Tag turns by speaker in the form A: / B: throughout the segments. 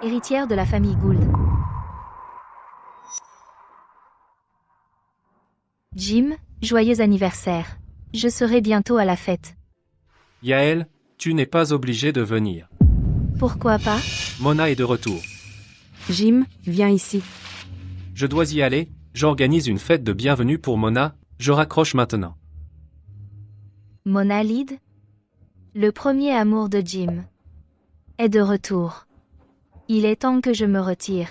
A: héritière de la famille Gould. Jim, joyeux anniversaire. Je serai bientôt à la fête.
B: Yael, tu n'es pas obligé de venir.
A: Pourquoi pas?
B: Mona est de retour.
C: Jim, viens ici.
B: Je dois y aller, j'organise une fête de bienvenue pour Mona, je raccroche maintenant.
A: Mona Lide? Le premier amour de Jim est de retour. Il est temps que je me retire.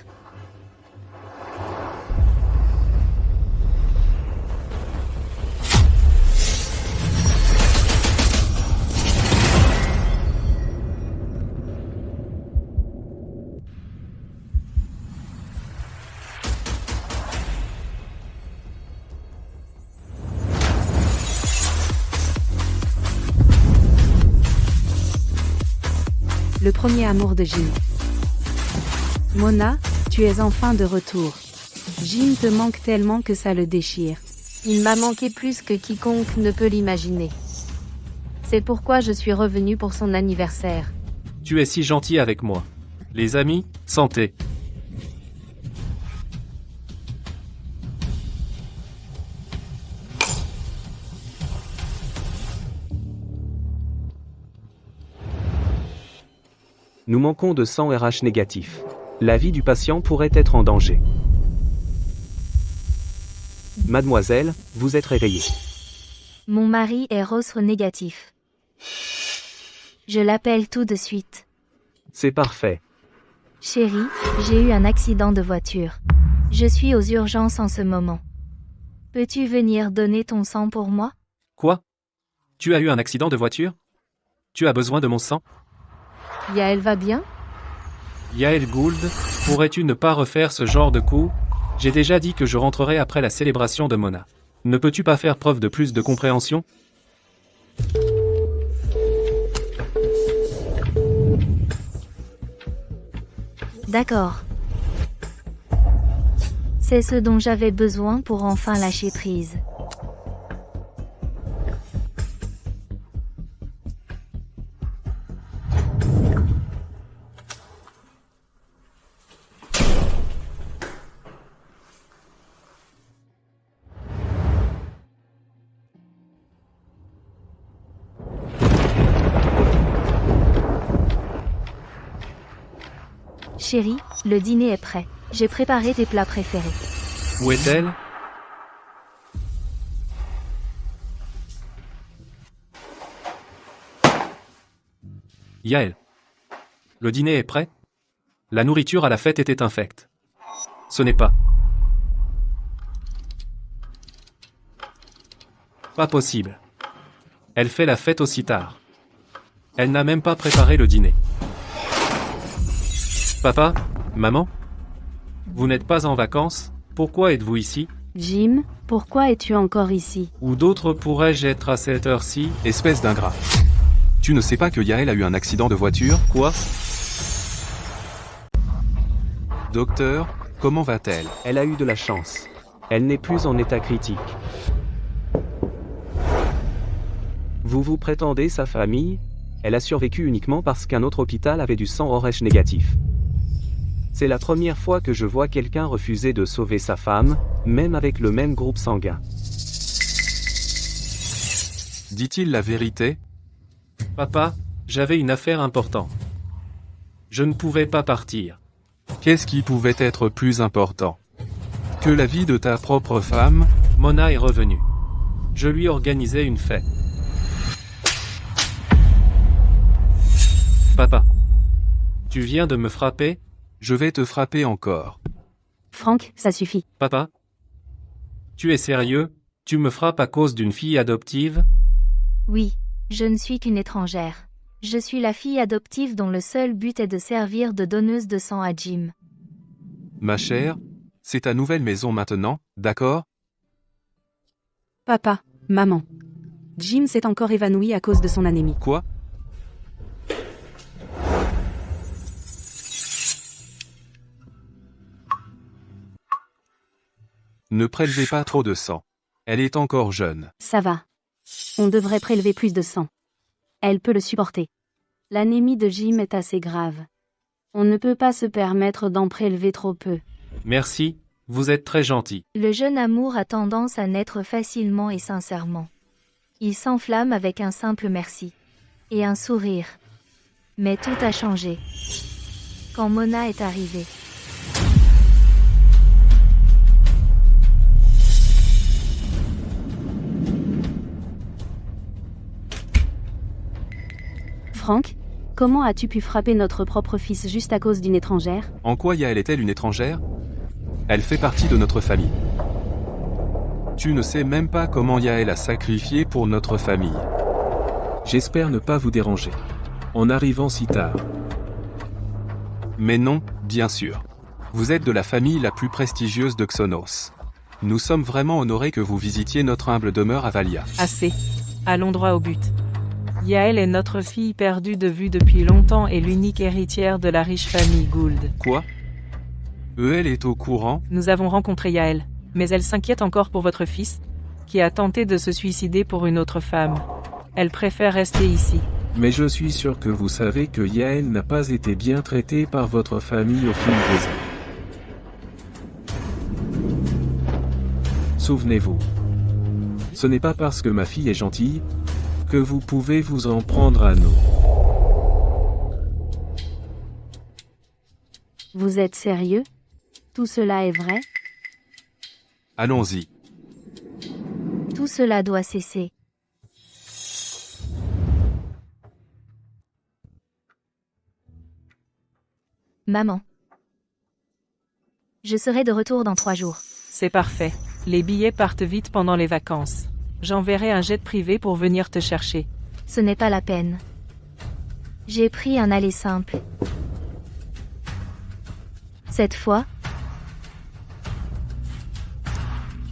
C: Le premier amour de Jim. Mona, tu es enfin de retour. Jim te manque tellement que ça le déchire.
A: Il m'a manqué plus que quiconque ne peut l'imaginer. C'est pourquoi je suis revenue pour son anniversaire.
B: Tu es si gentil avec moi. Les amis, santé.
D: Nous manquons de sang RH négatif. La vie du patient pourrait être en danger. Mademoiselle, vous êtes réveillée.
A: Mon mari est ROS négatif. Je l'appelle tout de suite.
D: C'est parfait.
A: Chérie, j'ai eu un accident de voiture. Je suis aux urgences en ce moment. Peux-tu venir donner ton sang pour moi?
B: Quoi? Tu as eu un accident de voiture? Tu as besoin de mon sang?
C: Yael va bien?
B: Yael Gould, pourrais-tu ne pas refaire ce genre de coup? J'ai déjà dit que je rentrerai après la célébration de Mona. Ne peux-tu pas faire preuve de plus de compréhension?
A: D'accord. C'est ce dont j'avais besoin pour enfin lâcher prise. Chérie, le dîner est prêt. J'ai préparé tes plats préférés.
B: Où est-elle? Yael. Le dîner est prêt? La nourriture à la fête était infecte. Ce n'est pas. Pas possible. Elle fait la fête aussi tard. Elle n'a même pas préparé le dîner. Papa, maman? Vous n'êtes pas en vacances? Pourquoi êtes-vous ici?
C: Jim, pourquoi es-tu encore ici?
B: Où d'autre pourrais-je être à cette heure-ci?
E: Espèce d'ingrat. Tu ne sais pas que Yael a eu un accident de voiture?
B: Quoi?
E: Docteur, comment va-t-elle?
D: Elle a eu de la chance. Elle n'est plus en état critique. Vous vous prétendez sa famille? Elle a survécu uniquement parce qu'un autre hôpital avait du sang RH négatif. C'est la première fois que je vois quelqu'un refuser de sauver sa femme, même avec le même groupe sanguin.
E: Dit-il la vérité?
B: Papa, j'avais une affaire importante. Je ne pouvais pas partir.
E: Qu'est-ce qui pouvait être plus important que la vie de ta propre femme?
B: Mona est revenue. Je lui organisais une fête. Papa. Tu viens de me frapper?
E: Je vais te frapper encore.
C: Franck, ça suffit.
B: Papa. Tu es sérieux? Tu me frappes à cause d'une fille adoptive?
A: Oui, je ne suis qu'une étrangère. Je suis la fille adoptive dont le seul but est de servir de donneuse de sang à Jim.
E: Ma chère, c'est ta nouvelle maison maintenant, d'accord?
C: Papa, maman. Jim s'est encore évanoui à cause de son anémie.
E: Quoi? Ne prélevez pas trop de sang. Elle est encore jeune.
C: Ça va. On devrait prélever plus de sang. Elle peut le supporter. L'anémie de Jim est assez grave. On ne peut pas se permettre d'en prélever trop peu.
B: Merci, vous êtes très gentil.
A: Le jeune amour a tendance à naître facilement et sincèrement. Il s'enflamme avec un simple merci. Et un sourire. Mais tout a changé. Quand Mona est arrivée.
C: Franck, comment as-tu pu frapper notre propre fils juste à cause d'une étrangère?
E: En quoi Yael est-elle une étrangère? Elle fait partie de notre famille. Tu ne sais même pas comment Yael a sacrifié pour notre famille.
F: J'espère ne pas vous déranger. En arrivant si tard.
E: Mais non, bien sûr. Vous êtes de la famille la plus prestigieuse de Xonos. Nous sommes vraiment honorés que vous visitiez notre humble demeure à Valia.
G: Assez. Allons droit au but. Yael est notre fille perdue de vue depuis longtemps et l'unique héritière de la riche famille Gould.
E: Quoi? Elle est au courant?
G: Nous avons rencontré Yael, mais elle s'inquiète encore pour votre fils, qui a tenté de se suicider pour une autre femme. Elle préfère rester ici.
F: Mais je suis sûr que vous savez que Yael n'a pas été bien traitée par votre famille au fil des ans. Souvenez-vous. Ce n'est pas parce que ma fille est gentille que vous pouvez vous en prendre à nous.
C: Vous êtes sérieux? Tout cela est vrai?
E: Allons-y.
A: Tout cela doit cesser. Maman. Je serai de retour dans 3 jours.
G: C'est parfait. Les billets partent vite pendant les vacances. J'enverrai un jet privé pour venir te chercher.
A: Ce n'est pas la peine. J'ai pris un aller simple. Cette fois,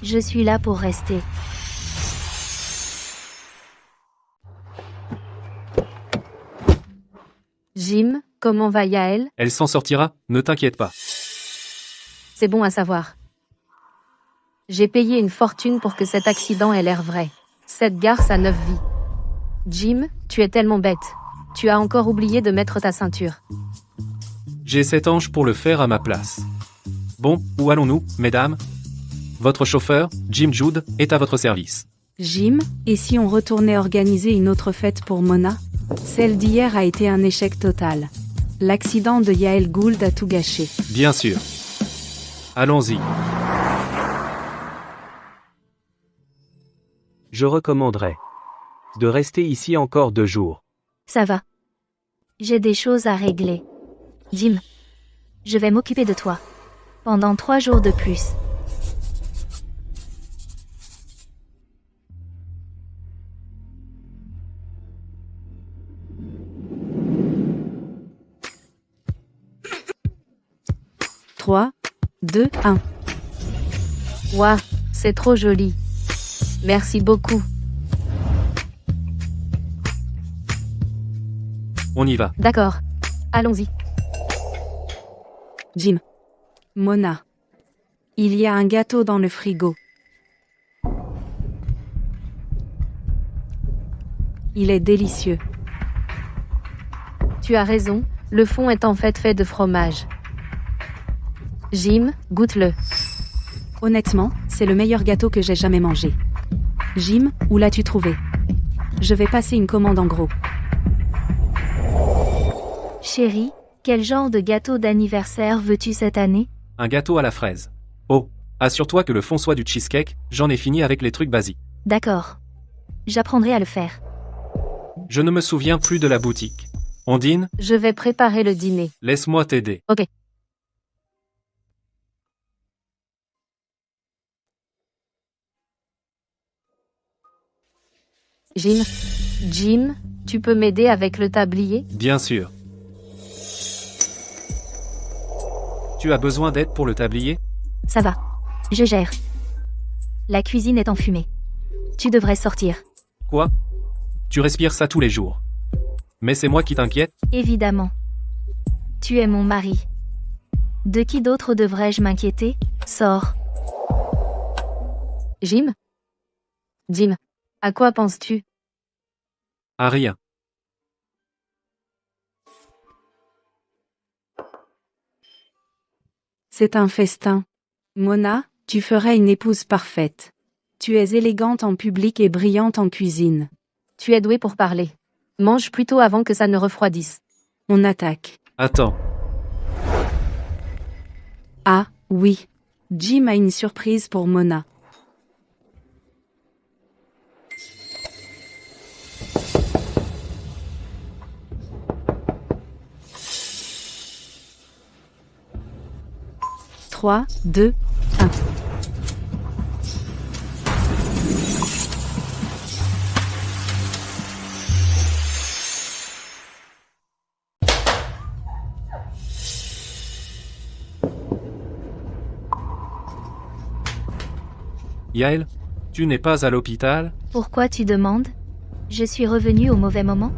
A: je suis là pour rester.
C: Jim, comment va Yael?
B: Elle s'en sortira, ne t'inquiète pas.
C: C'est bon à savoir. J'ai payé une fortune pour que cet accident ait l'air vrai. Cette garce a 9 vies. Jim, tu es tellement bête. Tu as encore oublié de mettre ta ceinture.
B: J'ai cet ange pour le faire à ma place. Bon, où allons-nous, mesdames? Votre chauffeur, Jim Jude, est à votre service.
C: Jim, et si on retournait organiser une autre fête pour Mona? Celle d'hier a été un échec total. L'accident de Yael Gould a tout gâché.
B: Bien sûr. Allons-y.
D: Je recommanderais de rester ici encore 2 jours.
A: Ça va. J'ai des choses à régler. Jim, je vais m'occuper de toi. Pendant 3 jours de plus.
C: Trois, 2, 1. Waouh, c'est trop joli. Merci beaucoup.
B: On y va.
C: D'accord. Allons-y. Jim. Mona. Il y a un gâteau dans le frigo. Il est délicieux. Tu as raison, le fond est en fait de fromage. Jim, goûte-le. Honnêtement, c'est le meilleur gâteau que j'ai jamais mangé. Jim, où l'as-tu trouvé? Je vais passer une commande en gros.
A: Chérie, quel genre de gâteau d'anniversaire veux-tu cette année?
B: Un gâteau à la fraise. Oh, assure-toi que le fond soit du cheesecake, j'en ai fini avec les trucs basiques.
A: D'accord. J'apprendrai à le faire.
B: Je ne me souviens plus de la boutique. Ondine,
C: Je vais préparer le dîner.
B: laisse-moi t'aider.
C: Ok. Jim, tu peux m'aider avec le tablier?
B: Bien sûr. Tu as besoin d'aide pour le tablier?
A: Ça va. Je gère. La cuisine est enfumée. Tu devrais sortir.
B: Quoi? Tu respires ça tous les jours. Mais c'est moi qui t'inquiète?
A: Évidemment. Tu es mon mari. De qui d'autre devrais-je m'inquiéter? Sors.
C: Jim, à quoi penses-tu?
B: À rien.
C: C'est un festin. Mona, tu ferais une épouse parfaite. Tu es élégante en public et brillante en cuisine.
A: Tu es doué pour parler. Mange plutôt avant que ça ne refroidisse.
C: On attaque.
B: Attends.
C: Ah, oui. Jim a une surprise pour Mona. Trois, 2, 1.
B: Yael, tu n'es pas à l'hôpital?
A: Pourquoi tu demandes? Je suis revenue au mauvais moment?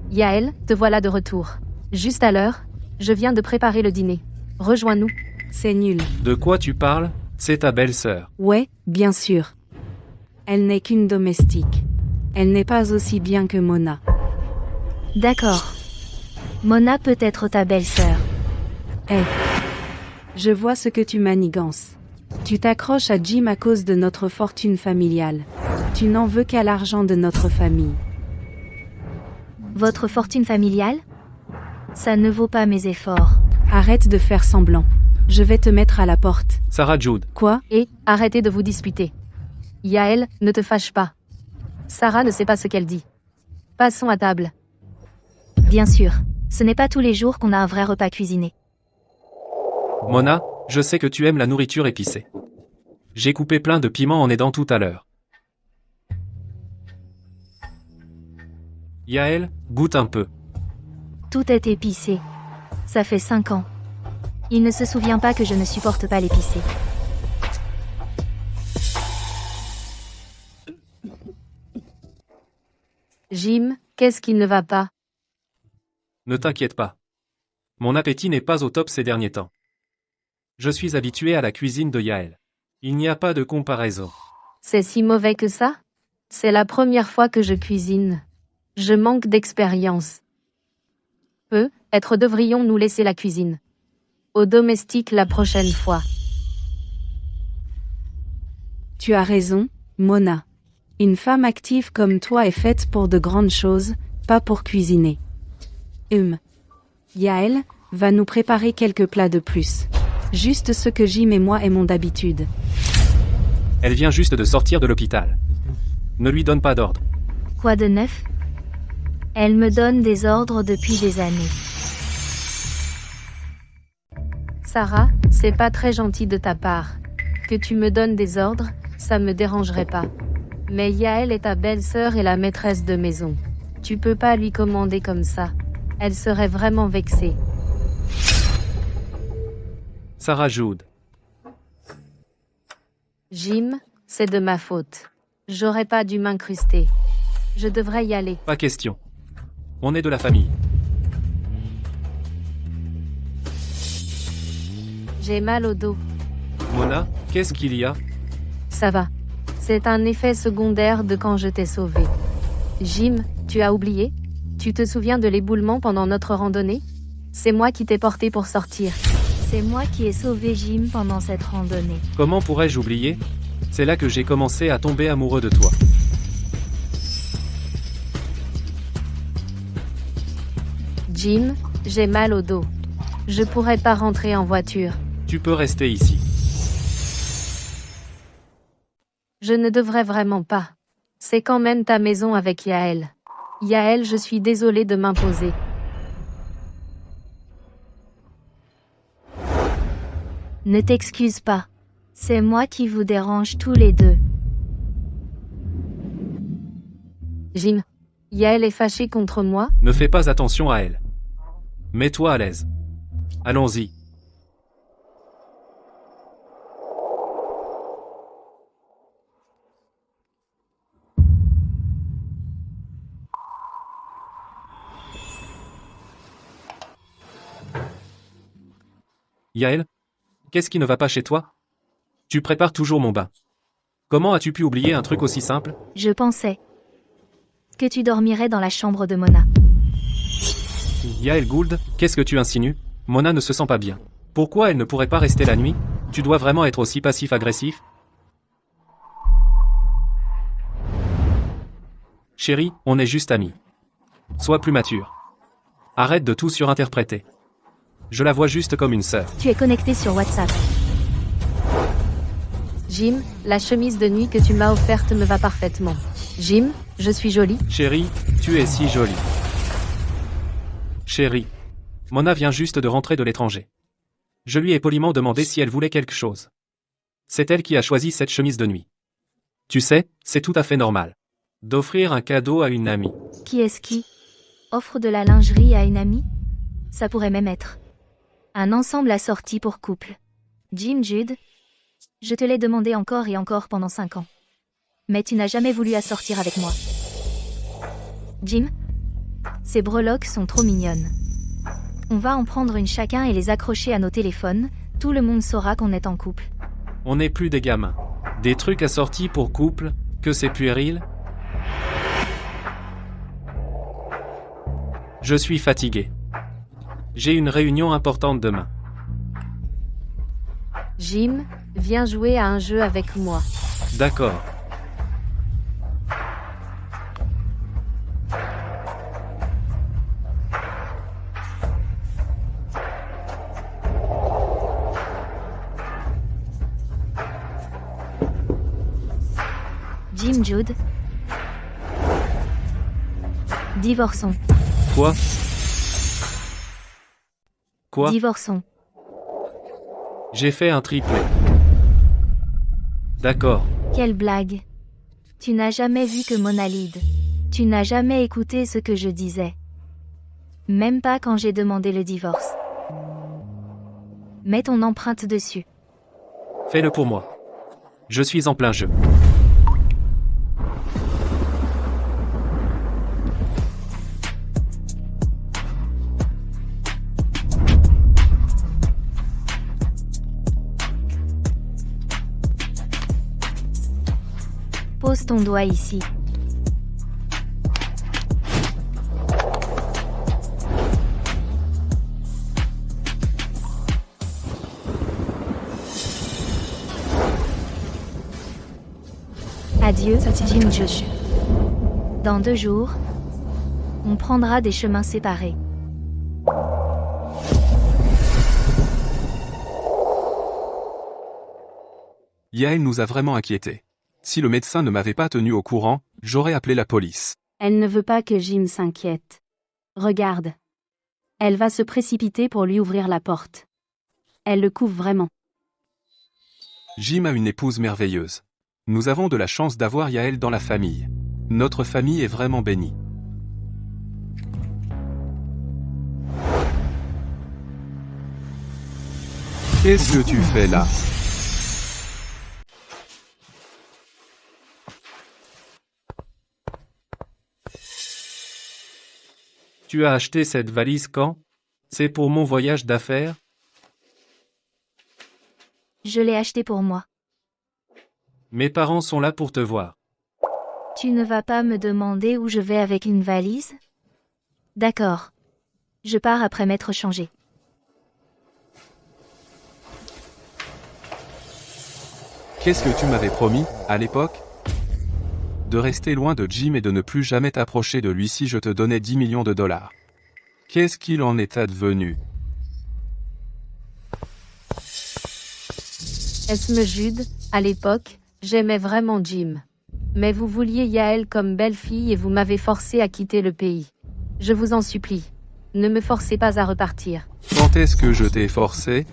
C: Yael, te voilà de retour. Juste à l'heure, je viens de préparer le dîner. Rejoins-nous. C'est nul.
B: De quoi tu parles? C'est ta belle-sœur.
C: Ouais, bien sûr. Elle n'est qu'une domestique. Elle n'est pas aussi bien que Mona.
A: D'accord. Mona peut être ta belle-sœur.
C: Je vois ce que tu manigances. Tu t'accroches à Jim à cause de notre fortune familiale. Tu n'en veux qu'à l'argent de notre famille.
A: Votre fortune familiale? Ça ne vaut pas mes efforts.
C: Arrête de faire semblant. Je vais te mettre à la porte.
B: Sarah Jude.
C: Quoi?
A: Et, arrêtez de vous disputer. Yael, ne te fâche pas. Sarah ne sait pas ce qu'elle dit. Passons à table. Bien sûr, ce n'est pas tous les jours qu'on a un vrai repas cuisiné.
B: Mona, je sais que tu aimes la nourriture épicée. J'ai coupé plein de piments en aidant tout à l'heure. Yael, goûte un peu.
A: Tout est épicé. Ça fait 5 ans. Il ne se souvient pas que je ne supporte pas l'épicé.
C: Jim, qu'est-ce qui ne va pas?
B: Ne t'inquiète pas. Mon appétit n'est pas au top ces derniers temps. Je suis habitué à la cuisine de Yael. Il n'y a pas de comparaison.
C: C'est si mauvais que ça? C'est la première fois que je cuisine. Je manque d'expérience. Peut-être devrions-nous laisser la cuisine aux domestiques la prochaine fois. Tu as raison, Mona. Une femme active comme toi est faite pour de grandes choses, pas pour cuisiner. Yael va nous préparer quelques plats de plus. Juste ce que Jim et moi aimons d'habitude.
B: Elle vient juste de sortir de l'hôpital. Ne lui donne pas d'ordre.
A: Quoi de neuf? Elle me donne des ordres depuis des années.
C: Sarah, c'est pas très gentil de ta part. Que tu me donnes des ordres, ça me dérangerait pas. Mais Yael est ta belle-sœur et la maîtresse de maison. Tu peux pas lui commander comme ça. Elle serait vraiment vexée.
B: Sarah Jude.
C: Jim, c'est de ma faute. J'aurais pas dû m'incruster. Je devrais y aller.
B: Pas question. On est de la famille.
C: J'ai mal au dos.
B: Mona, qu'est-ce qu'il y a?
C: Ça va. C'est un effet secondaire de quand je t'ai sauvé. Jim, tu as oublié? Tu te souviens de l'éboulement pendant notre randonnée? C'est moi qui t'ai porté pour sortir.
A: C'est moi qui ai sauvé Jim pendant cette randonnée.
B: Comment pourrais-je oublier? C'est là que j'ai commencé à tomber amoureux de toi.
C: Jim, j'ai mal au dos. Je pourrais pas rentrer en voiture.
B: Tu peux rester ici.
C: Je ne devrais vraiment pas. C'est quand même ta maison avec Yael. Yael, je suis désolée de m'imposer.
A: Ne t'excuse pas. C'est moi qui vous dérange tous les deux.
C: Jim, Yael est fâchée contre moi?
B: Ne fais pas attention à elle. Mets-toi à l'aise. Allons-y. Yael, qu'est-ce qui ne va pas chez toi? Tu prépares toujours mon bain. Comment as-tu pu oublier un truc aussi simple?
A: Je pensais que tu dormirais dans la chambre de Mona.
B: Yael Gould, qu'est-ce que tu insinues? Mona ne se sent pas bien. Pourquoi elle ne pourrait pas rester la nuit? Tu dois vraiment être aussi passif-agressif? Chérie, on est juste amis. Sois plus mature. Arrête de tout surinterpréter. Je la vois juste comme une sœur.
A: Tu es connecté sur WhatsApp.
C: Jim, la chemise de nuit que tu m'as offerte me va parfaitement. Jim, je suis jolie.
B: Chérie, tu es si jolie. Chérie. Mona vient juste de rentrer de l'étranger. Je lui ai poliment demandé si elle voulait quelque chose. C'est elle qui a choisi cette chemise de nuit. Tu sais, c'est tout à fait normal. D'offrir un cadeau à une amie.
A: Qui est-ce qui offre de la lingerie à une amie? Ça pourrait même être un ensemble assorti pour couple. Jim Jude, je te l'ai demandé encore et encore pendant 5 ans. Mais tu n'as jamais voulu assortir avec moi. Jim, ces breloques sont trop mignonnes. On va en prendre une chacun et les accrocher à nos téléphones, tout le monde saura qu'on est en couple.
B: On n'est plus des gamins. Des trucs assortis pour couple, que c'est puéril. Je suis fatigué. J'ai une réunion importante demain.
C: Jim, viens jouer à un jeu avec moi.
B: D'accord.
A: Jim Jude. Divorçons.
B: Quoi? Quoi?
A: Divorçons.
B: J'ai fait un triplé. D'accord.
A: Quelle blague. Tu n'as jamais vu que Mona Lide. Tu n'as jamais écouté ce que je disais. Même pas quand j'ai demandé le divorce. Mets ton empreinte dessus.
B: Fais-le pour moi. Je suis en plein jeu.
A: Pose ton doigt ici. Adieu, Jim Jude. Dans 2 jours, on prendra des chemins séparés.
E: Yael nous a vraiment inquiétés. Si le médecin ne m'avait pas tenu au courant, j'aurais appelé la police.
C: Elle ne veut pas que Jim s'inquiète. Regarde. Elle va se précipiter pour lui ouvrir la porte. Elle le couvre vraiment.
E: Jim a une épouse merveilleuse. Nous avons de la chance d'avoir Yael dans la famille. Notre famille est vraiment bénie. Qu'est-ce que tu fais là?
B: Tu as acheté cette valise quand? C'est pour mon voyage d'affaires?
A: Je l'ai achetée pour moi.
B: Mes parents sont là pour te voir.
A: Tu ne vas pas me demander où je vais avec une valise? D'accord. Je pars après m'être changé.
E: Qu'est-ce que tu m'avais promis, à l'époque? De rester loin de Jim et de ne plus jamais t'approcher de lui si je te donnais 10 millions de dollars. Qu'est-ce qu'il en est advenu?
C: Esme Jude, à l'époque, j'aimais vraiment Jim. Mais vous vouliez Yael comme belle-fille et vous m'avez forcé à quitter le pays. Je vous en supplie. Ne me forcez pas à repartir.
E: Quand est-ce que je t'ai forcé?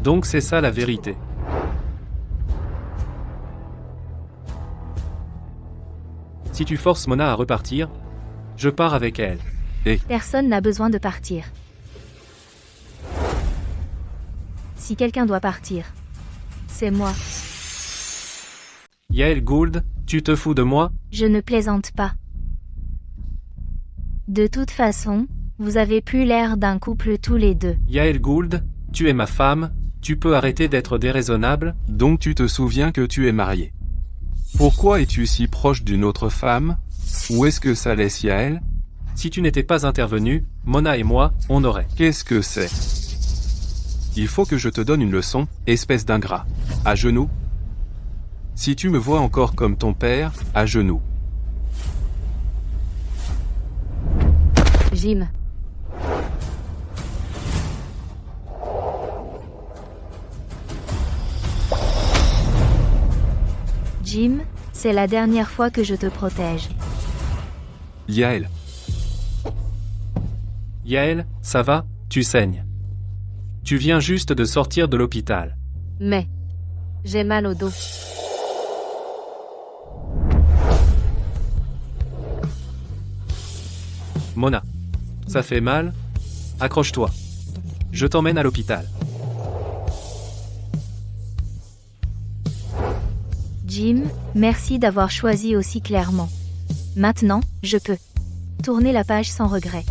B: Donc c'est ça la vérité. Si tu forces Mona à repartir, je pars avec elle.
A: Personne n'a besoin de partir. Si quelqu'un doit partir, c'est moi.
B: Yael Gould, tu te fous de moi?
A: Je ne plaisante pas. De toute façon, vous avez plus l'air d'un couple tous les deux.
B: Yael Gould, tu es ma femme, tu peux arrêter d'être déraisonnable?
E: Donc tu te souviens que tu es marié. Pourquoi es-tu si proche d'une autre femme? Où est-ce que ça laisse Yael?
B: Si tu n'étais pas intervenu, Mona et moi, on aurait.
E: Qu'est-ce que c'est? Il faut que je te donne une leçon, espèce d'ingrat. À genoux? Si tu me vois encore comme ton père, à genoux.
C: Jim.
A: Jim, c'est la dernière fois que je te protège.
E: Yael.
B: Yael, ça va, tu saignes. Tu viens juste de sortir de l'hôpital.
C: Mais. J'ai mal au dos.
B: Mona. Ça fait mal? Accroche-toi. Je t'emmène à l'hôpital.
A: Jim, merci d'avoir choisi aussi clairement. Maintenant, je peux tourner la page sans regret.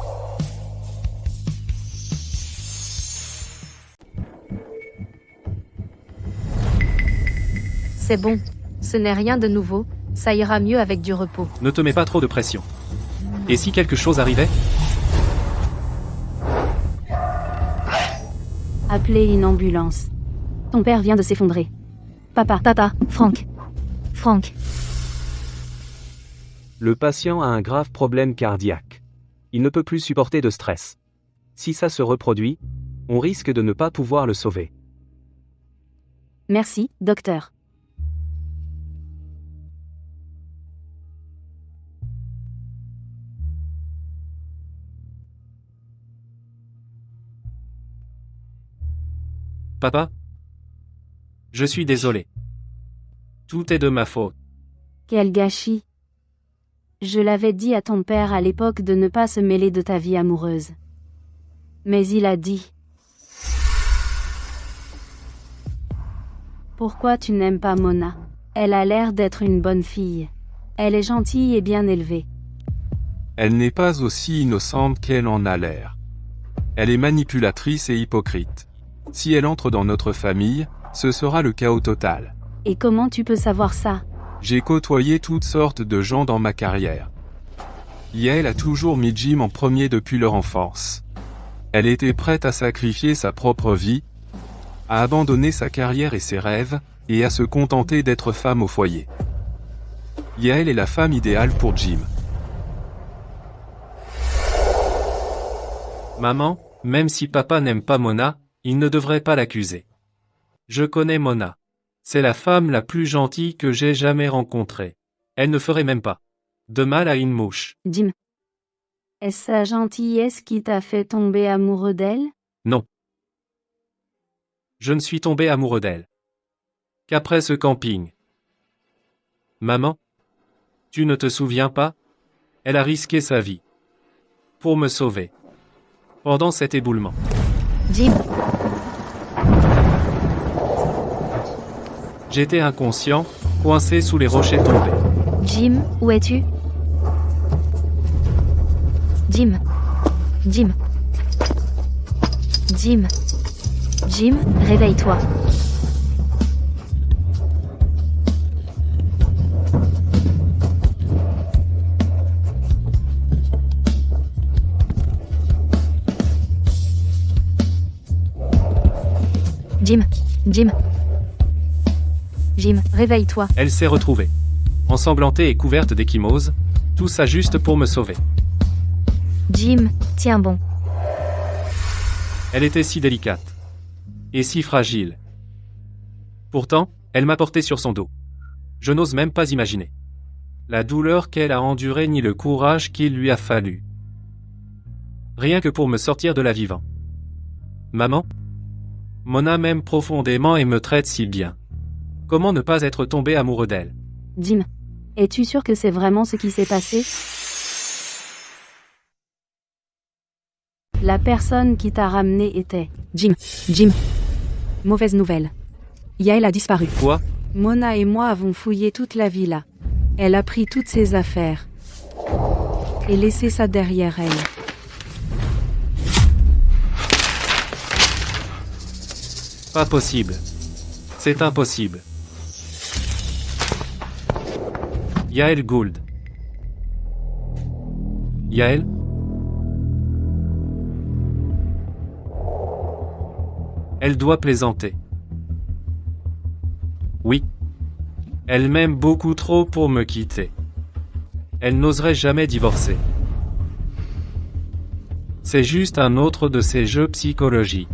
C: C'est bon. Ce n'est rien de nouveau. Ça ira mieux avec du repos.
B: Ne te mets pas trop de pression. Et si quelque chose arrivait?
C: Appelez une ambulance. Ton père vient de s'effondrer. Papa.
A: Frank.
D: Le patient a un grave problème cardiaque. Il ne peut plus supporter de stress. Si ça se reproduit, on risque de ne pas pouvoir le sauver.
C: Merci, docteur.
B: Papa? Je suis désolé. Tout est de ma faute.
C: Quel gâchis. Je l'avais dit à ton père à l'époque de ne pas se mêler de ta vie amoureuse. Mais il a dit. Pourquoi tu n'aimes pas Mona? Elle a l'air d'être une bonne fille. Elle est gentille et bien élevée.
E: Elle n'est pas aussi innocente qu'elle en a l'air. Elle est manipulatrice et hypocrite. Si elle entre dans notre famille, ce sera le chaos total.
C: Et comment tu peux savoir ça?
E: J'ai côtoyé toutes sortes de gens dans ma carrière. Yael a toujours mis Jim en premier depuis leur enfance. Elle était prête à sacrifier sa propre vie, à abandonner sa carrière et ses rêves, et à se contenter d'être femme au foyer. Yael est la femme idéale pour Jim.
B: Maman, même si papa n'aime pas Mona, il ne devrait pas l'accuser. Je connais Mona. C'est la femme la plus gentille que j'ai jamais rencontrée. Elle ne ferait même pas de mal à une mouche.
C: Jim. Est-ce sa gentillesse qui t'a fait tomber amoureux d'elle?
B: Non. Je ne suis tombé amoureux d'elle qu'après ce camping. Maman? Tu ne te souviens pas? Elle a risqué sa vie pour me sauver pendant cet éboulement.
A: Jim.
B: J'étais inconscient, coincé sous les rochers tombés.
A: Jim, où es-tu? Jim. Jim, réveille-toi. Jim, réveille-toi.
B: Elle s'est retrouvée, ensanglantée et couverte d'échymoses, tout ça juste pour me sauver.
A: Jim, tiens bon.
B: Elle était si délicate. Et si fragile. Pourtant, elle m'a porté sur son dos. Je n'ose même pas imaginer la douleur qu'elle a endurée ni le courage qu'il lui a fallu. Rien que pour me sortir de là vivant. Maman? Mona m'aime profondément et me traite si bien. Comment ne pas être tombé amoureux d'elle?
C: Jim. Es-tu sûr que c'est vraiment ce qui s'est passé? La personne qui t'a ramené était... Jim. Mauvaise nouvelle. Yael a disparu.
B: Quoi?
C: Mona et moi avons fouillé toute la villa. Elle a pris toutes ses affaires. Et laissé ça derrière elle.
B: Pas possible. C'est impossible. Yael Gould. Yael? Elle doit plaisanter. Oui. Elle m'aime beaucoup trop pour me quitter. Elle n'oserait jamais divorcer. C'est juste un autre de ces jeux psychologie.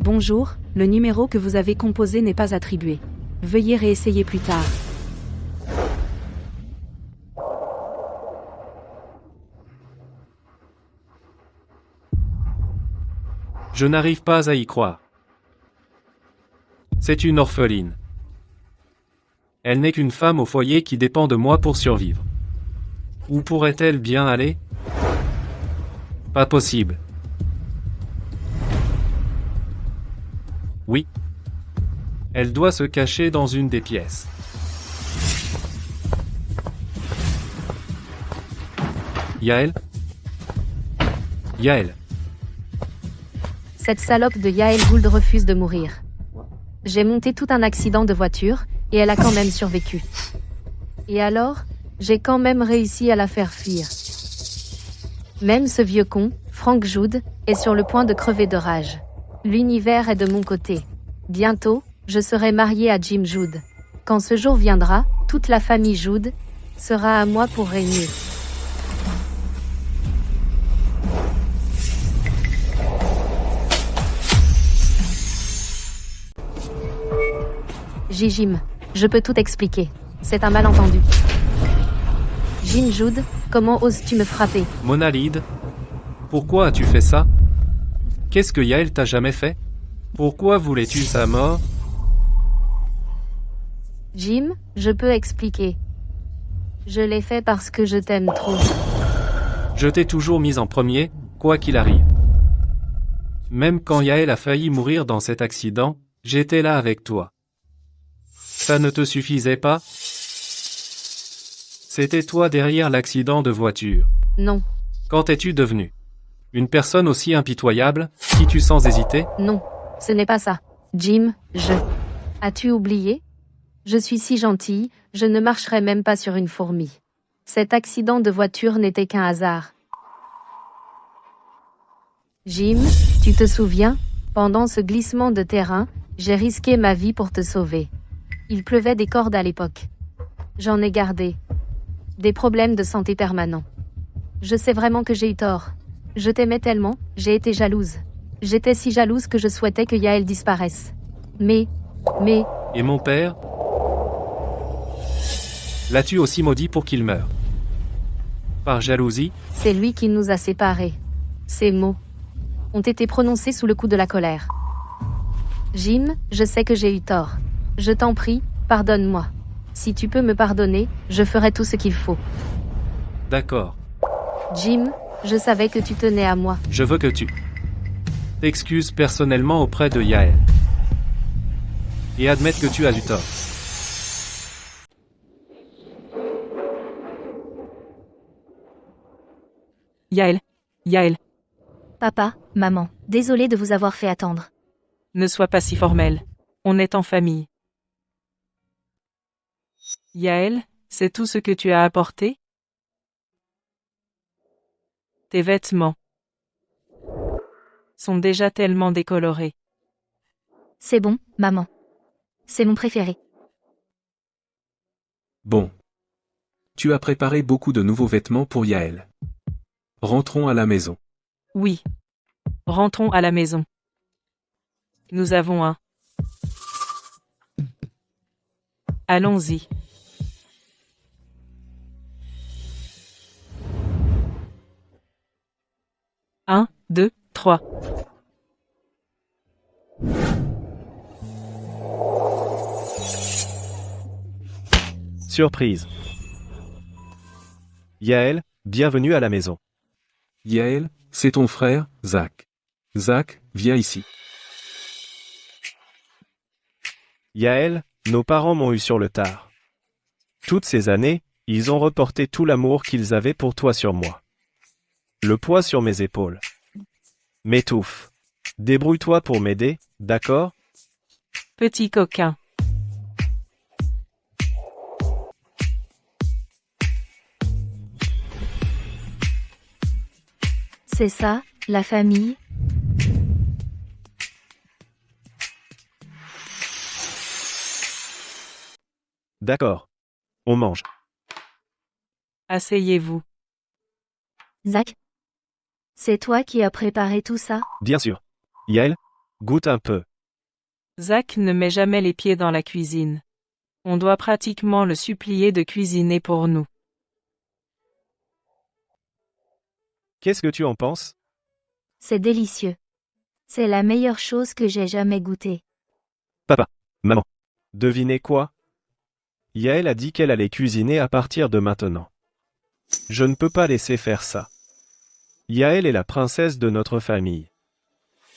C: Bonjour, le numéro que vous avez composé n'est pas attribué. Veuillez réessayer plus tard.
B: Je n'arrive pas à y croire. C'est une orpheline. Elle n'est qu'une femme au foyer qui dépend de moi pour survivre. Où pourrait-elle bien aller? Pas possible. Oui. Elle doit se cacher dans une des pièces. Yael? Yael.
C: Cette salope de Yael Gould refuse de mourir. J'ai monté tout un accident de voiture, et elle a quand même survécu. Et alors, j'ai quand même réussi à la faire fuir. Même ce vieux con, Frank Joud, est sur le point de crever de rage. L'univers est de mon côté. Bientôt, je serai mariée à Jim Joud. Quand ce jour viendra, toute la famille Joud sera à moi pour régner. Jim, je peux tout expliquer. C'est un malentendu. Jim Joud, comment oses-tu me frapper?
B: Monalide? Pourquoi as-tu fait ça? Qu'est-ce que Yael t'a jamais fait? Pourquoi voulais-tu sa mort?
C: Jim, je peux expliquer. Je l'ai fait parce que je t'aime trop.
B: Je t'ai toujours mis en premier, quoi qu'il arrive. Même quand Yael a failli mourir dans cet accident, j'étais là avec toi. Ça ne te suffisait pas? C'était toi derrière l'accident de voiture.
C: Non,
B: Quand es-tu devenu? Une personne aussi impitoyable, qui tue sans hésiter?
C: non, ce n'est pas ça. Jim, As-tu oublié? Je suis si gentille, je ne marcherai même pas sur une fourmi. Cet accident de voiture n'était qu'un hasard. Jim, tu te souviens? Pendant ce glissement de terrain, j'ai risqué ma vie pour te sauver. Il pleuvait des cordes à l'époque. J'en ai gardé. Des problèmes de santé permanents. Je sais vraiment que j'ai eu tort. Je t'aimais tellement, j'ai été jalouse. J'étais si jalouse que je souhaitais que Yael disparaisse. Mais...
B: Et mon père? L'as-tu aussi maudit pour qu'il meure? Par jalousie?
C: c'est lui qui nous a séparés. Ces mots ont été prononcés sous le coup de la colère. Jim, je sais que j'ai eu tort. Je t'en prie, pardonne-moi. Si tu peux me pardonner, je ferai tout ce qu'il faut.
B: D'accord.
C: Jim, je savais que tu tenais à moi.
B: Je veux que tu t'excuses personnellement auprès de Yael. Et admettre que tu as eu tort.
G: Yael,
A: Papa, maman, désolé de vous avoir fait attendre.
G: ne sois pas si formel. On est en famille. Yael, c'est tout ce que tu as apporté? Tes vêtements sont déjà tellement décolorés.
A: C'est bon, maman. C'est mon préféré.
F: Bon. Tu as préparé beaucoup de nouveaux vêtements pour Yael. Rentrons à la maison.
G: Oui. Rentrons à la maison. Nous avons un. Allons-y. 1, 2, 3.
H: Surprise. Yael, bienvenue à la maison.
F: Yael, c'est ton frère, Zach. Zach, viens ici.
H: Yael, nos parents m'ont eu sur le tard. Toutes ces années, ils ont reporté tout l'amour qu'ils avaient pour toi sur moi. Le poids sur mes épaules m'étouffe. Débrouille-toi pour m'aider, d'accord?
G: Petit coquin.
A: C'est ça, La famille.
H: D'accord. On mange.
G: Asseyez-vous.
A: Zach? C'est toi qui as préparé tout ça?
H: Bien sûr. Yael, goûte un peu.
G: Zach ne met jamais les pieds dans la cuisine. On doit pratiquement le supplier de cuisiner pour nous.
H: Qu'est-ce que tu en penses?
A: C'est délicieux. C'est la meilleure chose que j'ai jamais goûtée.
H: Papa, maman. Devinez quoi? Yael a dit qu'elle allait cuisiner à partir de maintenant. Je ne peux pas laisser faire ça. Yael est la princesse de notre famille.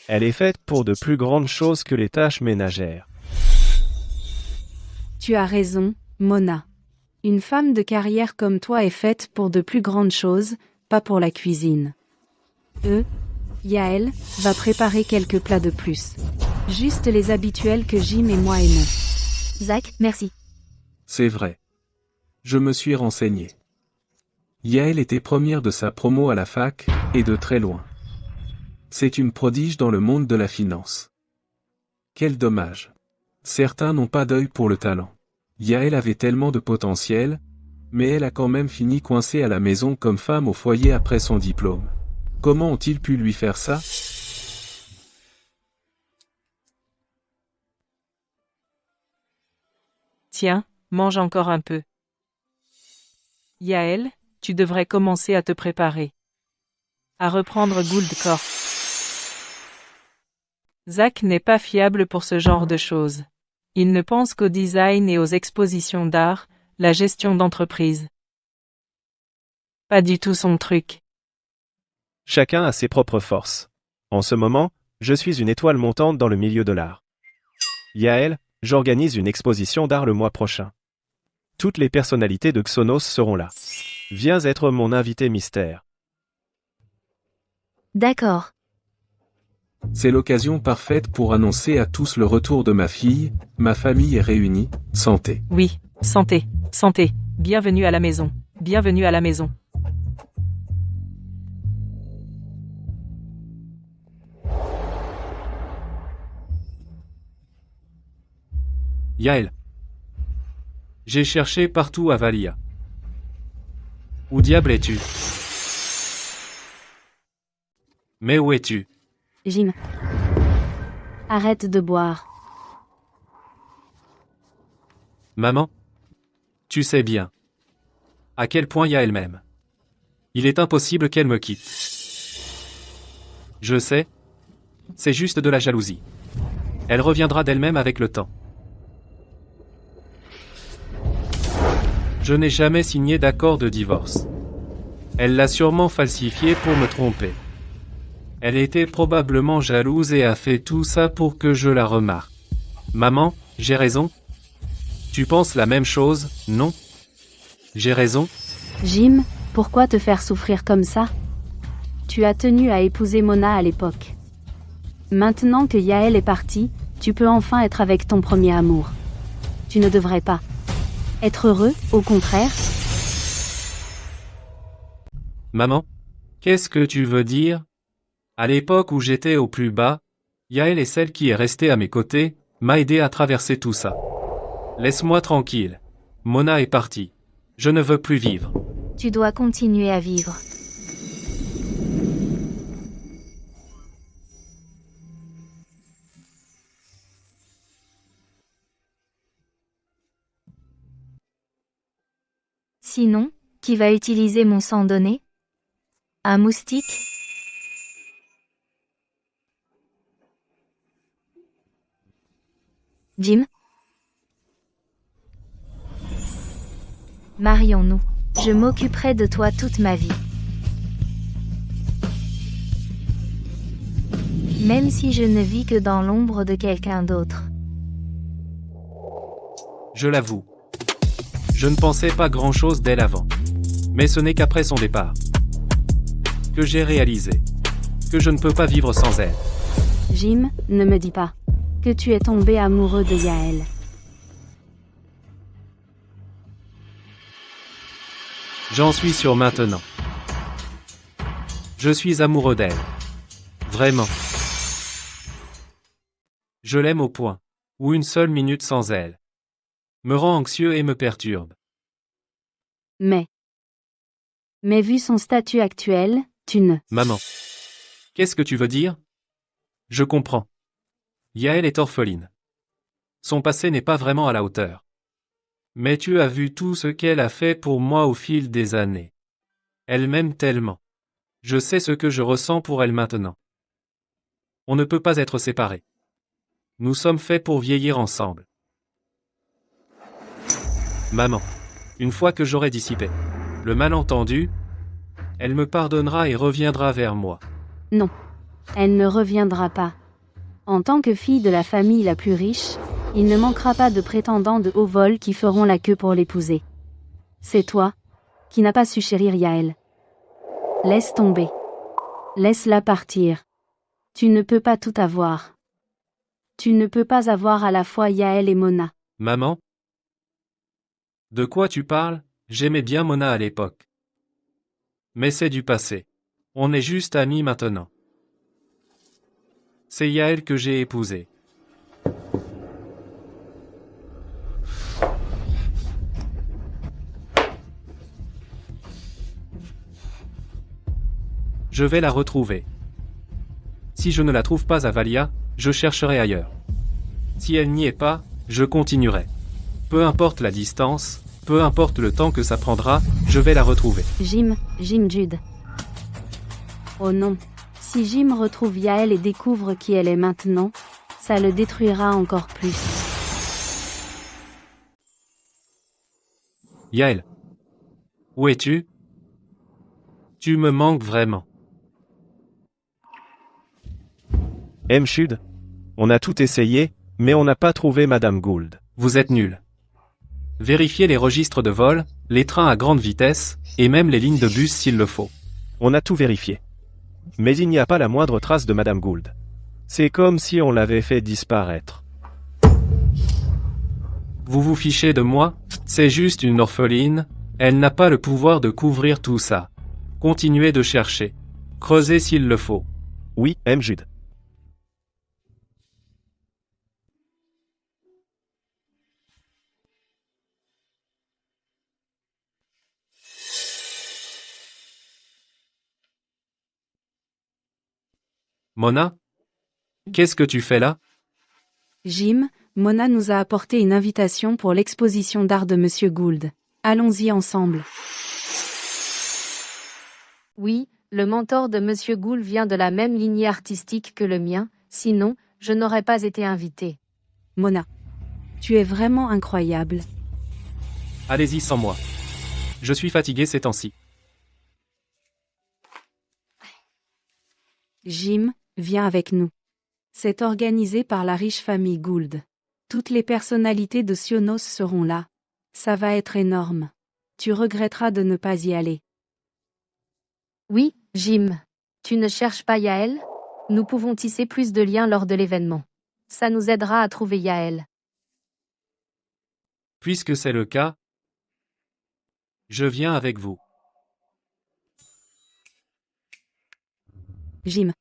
H: Elle est faite pour de plus grandes choses que les tâches ménagères.
C: Tu as raison, Mona. Une femme de carrière comme toi est faite pour de plus grandes choses, pas pour la cuisine. Yael, va préparer quelques plats de plus. Juste les habituels que Jim et moi aimons.
A: Zach, merci.
F: C'est vrai. Je me suis renseigné. Yael était première de sa promo à la fac, et de très loin. C'est une prodige dans le monde de la finance. Quel dommage. Certains n'ont pas d'œil pour le talent. Yael avait tellement de potentiel, mais elle a quand même fini coincée à la maison comme femme au foyer après son diplôme. Comment ont-ils pu lui faire ça?
G: Tiens, mange encore un peu. Yael, tu devrais commencer à te préparer. À reprendre goût de corps. Zach n'est pas fiable pour ce genre de choses. Il ne pense qu'au design et aux expositions d'art, la gestion d'entreprise. Pas du tout son truc.
H: Chacun a ses propres forces. En ce moment, je suis une étoile montante dans le milieu de l'art. Yael, j'organise une exposition d'art le mois prochain. Toutes les personnalités de Xonos seront là. Viens être mon invité mystère.
A: D'accord.
F: C'est l'occasion parfaite pour annoncer à tous le retour de ma fille, ma famille est réunie, santé.
G: Oui, santé, santé. Bienvenue à la maison. Bienvenue à la maison.
B: Yael. J'ai cherché partout à Valia. Où diable es-tu? Mais où es-tu?
C: Jim. Arrête de boire.
B: Maman? Tu sais bien. À quel point Yael m'aime. Il est impossible qu'elle me quitte. Je sais. C'est juste de la jalousie. Elle reviendra d'elle-même avec le temps. Je n'ai jamais signé d'accord de divorce. Elle l'a sûrement falsifié pour me tromper. Elle était probablement jalouse et a fait tout ça pour que je la remarque. Maman, j'ai raison? Tu penses la même chose, non? J'ai raison?
C: Jim, pourquoi te faire souffrir comme ça? Tu as tenu à épouser Mona à l'époque. Maintenant que Yael est partie, tu peux enfin être avec ton premier amour. Tu ne devrais pas être heureux, au contraire.
B: Maman? Qu'est-ce que tu veux dire? À l'époque où j'étais au plus bas, Yael est celle qui est restée à mes côtés, m'a aidé à traverser tout ça. Laisse-moi tranquille. Mona est partie. Je ne veux plus vivre.
A: Tu dois continuer à vivre. Sinon, qui va utiliser mon sang donné? Un moustique? Jim? Marions-nous. Je m'occuperai de toi toute ma vie. Même si je ne vis que dans l'ombre de quelqu'un d'autre.
B: Je l'avoue. Je ne pensais pas grand-chose d'elle avant. Mais ce n'est qu'après son départ que j'ai réalisé que je ne peux pas vivre sans elle.
C: Jim, ne me dis pas que tu es tombé amoureux de Yael.
B: J'en suis sûr maintenant. Je suis amoureux d'elle. Vraiment. Je l'aime au point où une seule minute sans elle me rend anxieux et me perturbe.
C: Mais vu son statut actuel, tu ne...
B: Maman. Qu'est-ce que tu veux dire? Je comprends. Yael est orpheline. Son passé n'est pas vraiment à la hauteur. Mais tu as vu tout ce qu'elle a fait pour moi au fil des années. Elle m'aime tellement. Je sais ce que je ressens pour elle maintenant. On ne peut pas être séparés. Nous sommes faits pour vieillir ensemble. Maman. Une fois que j'aurai dissipé le malentendu, elle me pardonnera et reviendra vers moi.
C: Non. Elle ne reviendra pas. En tant que fille de la famille la plus riche, il ne manquera pas de prétendants de haut vol qui feront la queue pour l'épouser. C'est toi qui n'as pas su chérir Yael. Laisse tomber. Laisse-la partir. Tu ne peux pas tout avoir. Tu ne peux pas avoir à la fois Yael et Mona.
B: Maman? De quoi tu parles? J'aimais bien Mona à l'époque. Mais c'est du passé. On est juste amis maintenant. C'est Yael que j'ai épousée. Je vais la retrouver. Si je ne la trouve pas à Valia, je chercherai ailleurs. Si elle n'y est pas, je continuerai. Peu importe la distance, peu importe le temps que ça prendra, je vais la retrouver.
C: Jim Jude. Oh non. Si Jim retrouve Yael et découvre qui elle est maintenant, ça le détruira encore plus.
B: Yael. Où es-tu? Tu me manques vraiment.
H: Mchud. On a tout essayé, mais on n'a pas trouvé Madame Gould.
B: Vous êtes nuls. Vérifiez les registres de vol, les trains à grande vitesse, et même les lignes de bus s'il le faut.
H: On a tout vérifié. Mais il n'y a pas la moindre trace de Madame Gould. C'est comme si on l'avait fait disparaître.
B: Vous vous fichez de moi? C'est juste une orpheline, elle n'a pas le pouvoir de couvrir tout ça. Continuez de chercher. Creusez s'il le faut.
H: Oui, Mjud.
B: Mona? Qu'est-ce que tu fais là?
C: Jim, Mona nous a apporté une invitation pour l'exposition d'art de Monsieur Gould. Allons-y ensemble.
A: Oui, le mentor de Monsieur Gould vient de la même lignée artistique que le mien, sinon, je n'aurais pas été invité.
C: Mona. Tu es vraiment incroyable.
B: Allez-y sans moi. Je suis fatigué ces temps-ci.
C: Jim, viens avec nous. C'est organisé par la riche famille Gould. Toutes les personnalités de Sionos seront là. Ça va être énorme. Tu regretteras de ne pas y aller.
A: Oui, Jim. Tu ne cherches pas Yael? Nous pouvons tisser plus de liens lors de l'événement. Ça nous aidera à trouver Yael.
B: Puisque c'est le cas, je viens avec vous.
C: Jim.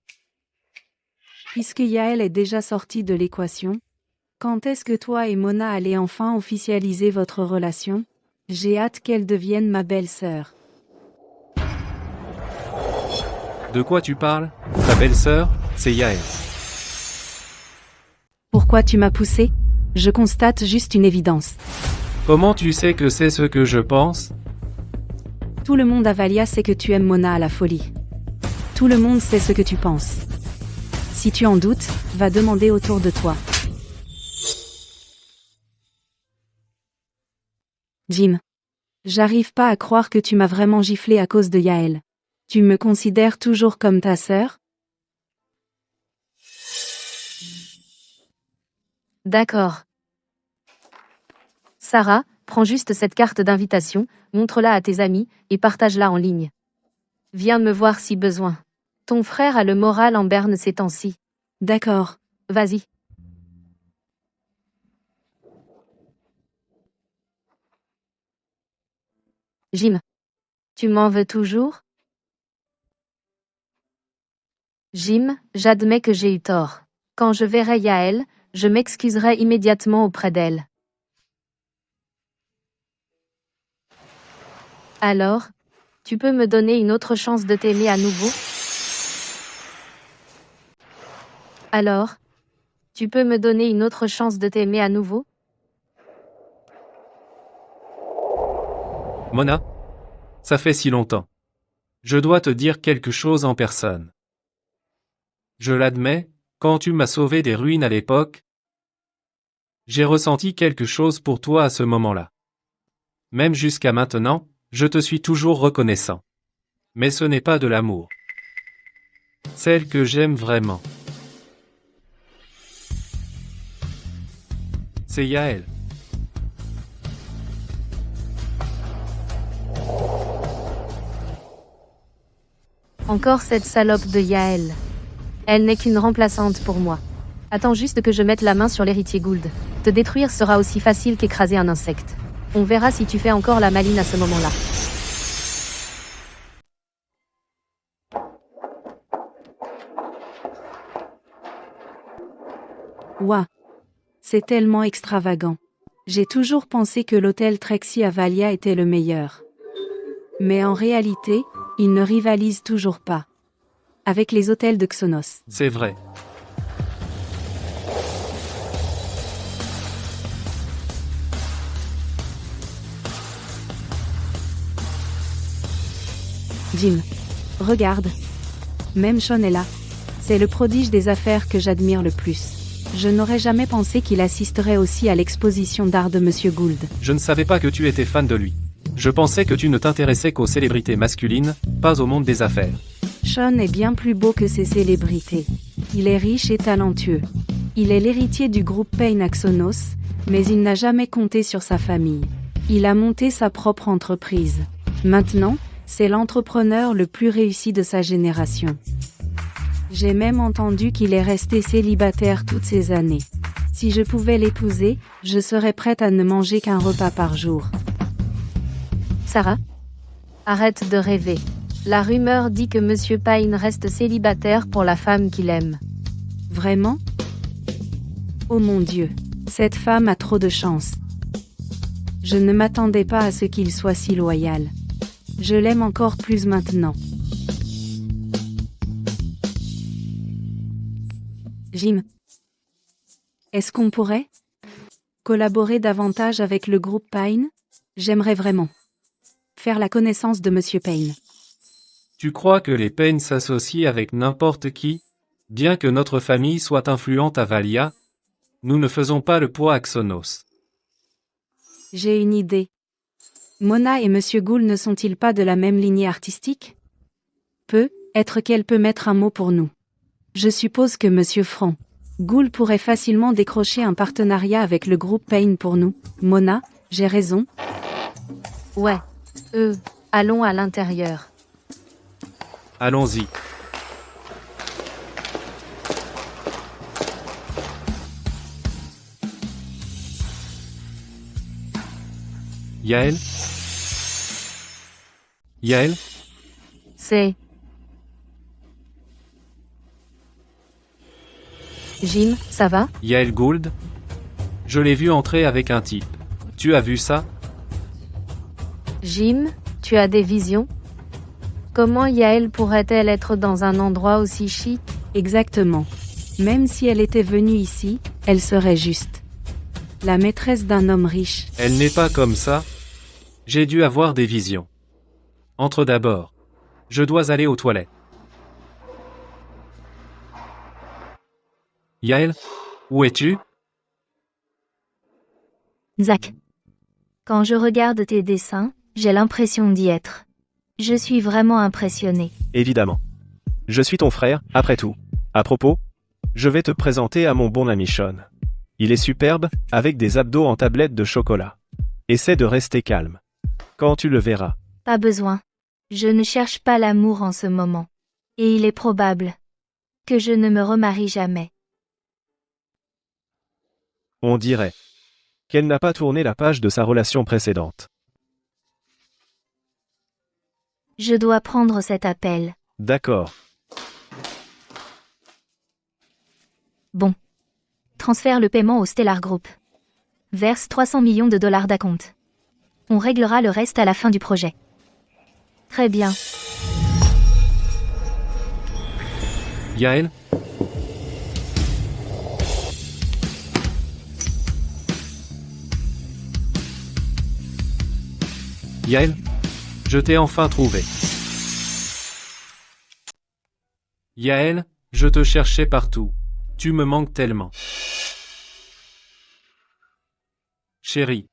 C: Puisque Yael est déjà sortie de l'équation, quand est-ce que toi et Mona allez enfin officialiser votre relation? J'ai hâte qu'elle devienne ma belle-sœur.
B: De quoi tu parles? Ta belle-sœur, c'est Yael.
C: Pourquoi tu m'as poussé? Je constate juste une évidence.
B: Comment tu sais que c'est ce que je pense?
C: Tout le monde à Valia sait que tu aimes Mona à la folie. Tout le monde sait ce que tu penses. Si tu en doutes, va demander autour de toi. Jim. J'arrive pas à croire que tu m'as vraiment giflé à cause de Yael. Tu me considères toujours comme ta sœur?
A: D'accord. Sarah, prends juste cette carte d'invitation, montre-la à tes amis, et partage-la en ligne. Viens me voir si besoin. Ton frère a le moral en berne ces temps-ci.
C: D'accord.
A: Vas-y. Jim. Tu m'en veux toujours?
C: Jim, j'admets que j'ai eu tort. Quand je verrai Yael, je m'excuserai immédiatement auprès d'elle. Alors, tu peux me donner une autre chance de t'aimer à nouveau? Alors, tu peux me donner une autre chance de t'aimer à nouveau?
B: Mona? Ça fait si longtemps. Je dois te dire quelque chose en personne. Je l'admets, quand tu m'as sauvé des ruines à l'époque, j'ai ressenti quelque chose pour toi à ce moment-là. Même jusqu'à maintenant, je te suis toujours reconnaissant. Mais ce n'est pas de l'amour. Celle que j'aime vraiment. C'est Yael.
C: Encore cette salope de Yael. Elle n'est qu'une remplaçante pour moi. Attends juste que je mette la main sur l'héritier Gould. Te détruire sera aussi facile qu'écraser un insecte. On verra si tu fais encore la maline à ce moment-là. Ouah. C'est tellement extravagant. J'ai toujours pensé que l'hôtel Trexie à Valia était le meilleur. Mais en réalité, il ne rivalise toujours pas avec les hôtels de Xonos.
B: C'est vrai.
C: Jim. Regarde. Même Sean est là. C'est le prodige des affaires que j'admire le plus. Je n'aurais jamais pensé qu'il assisterait aussi à l'exposition d'art de Monsieur Gould.
B: Je ne savais pas que tu étais fan de lui. Je pensais que tu ne t'intéressais qu'aux célébrités masculines, pas au monde des affaires.
C: Sean est bien plus beau que ses célébrités. Il est riche et talentueux. Il est l'héritier du groupe Payne à Xonos, mais il n'a jamais compté sur sa famille. Il a monté sa propre entreprise. Maintenant, c'est l'entrepreneur le plus réussi de sa génération. J'ai même entendu qu'il est resté célibataire toutes ces années. Si je pouvais l'épouser, je serais prête à ne manger qu'un repas par jour. Sarah? Arrête de rêver. La rumeur dit que Monsieur Payne reste célibataire pour la femme qu'il aime. Vraiment? Oh mon Dieu, cette femme a trop de chance. Je ne m'attendais pas à ce qu'il soit si loyal. Je l'aime encore plus maintenant. Jim. Est-ce qu'on pourrait collaborer davantage avec le groupe Payne? J'aimerais vraiment faire la connaissance de Monsieur Payne.
B: Tu crois que les Payne s'associent avec n'importe qui? Bien que notre famille soit influente à Valia, nous ne faisons pas le poids à Xonos.
C: J'ai une idée. Mona et Monsieur Gould ne sont-ils pas de la même lignée artistique? Peut-être qu'elle peut mettre un mot pour nous. Je suppose que Monsieur Franck Gould pourrait facilement décrocher un partenariat avec le groupe Payne pour nous. Mona, j'ai raison? Ouais. Allons à l'intérieur.
B: Allons-y. Yael? Yael?
C: C'est... Jim, ça va?
B: Yael Gould? Je l'ai vu entrer avec un type. Tu as vu ça?
C: Jim, tu as des visions? Comment Yael pourrait-elle être dans un endroit aussi chic? Exactement. Même si elle était venue ici, elle serait juste la maîtresse d'un homme riche.
B: Elle n'est pas comme ça. J'ai dû avoir des visions. Entre d'abord. Je dois aller aux toilettes. Yael? Où es-tu?
A: Zach. Quand je regarde tes dessins, j'ai l'impression d'y être. Je suis vraiment impressionné.
H: Évidemment. Je suis ton frère, après tout. À propos, je vais te présenter à mon bon ami Sean. Il est superbe, avec des abdos en tablette de chocolat. Essaie de rester calme. Quand tu le verras.
A: Pas besoin. Je ne cherche pas l'amour en ce moment. Et il est probable que je ne me remarie jamais.
H: On dirait qu'elle n'a pas tourné la page de sa relation précédente.
A: Je dois prendre cet appel.
H: D'accord.
A: Bon. Transfère le paiement au Stellar Group. Verse 300 millions de dollars d'acompte. On réglera le reste à la fin du projet. Très bien.
B: Yael? Yael? Je t'ai enfin trouvé. Yael, je te cherchais partout. Tu me manques tellement. Chérie.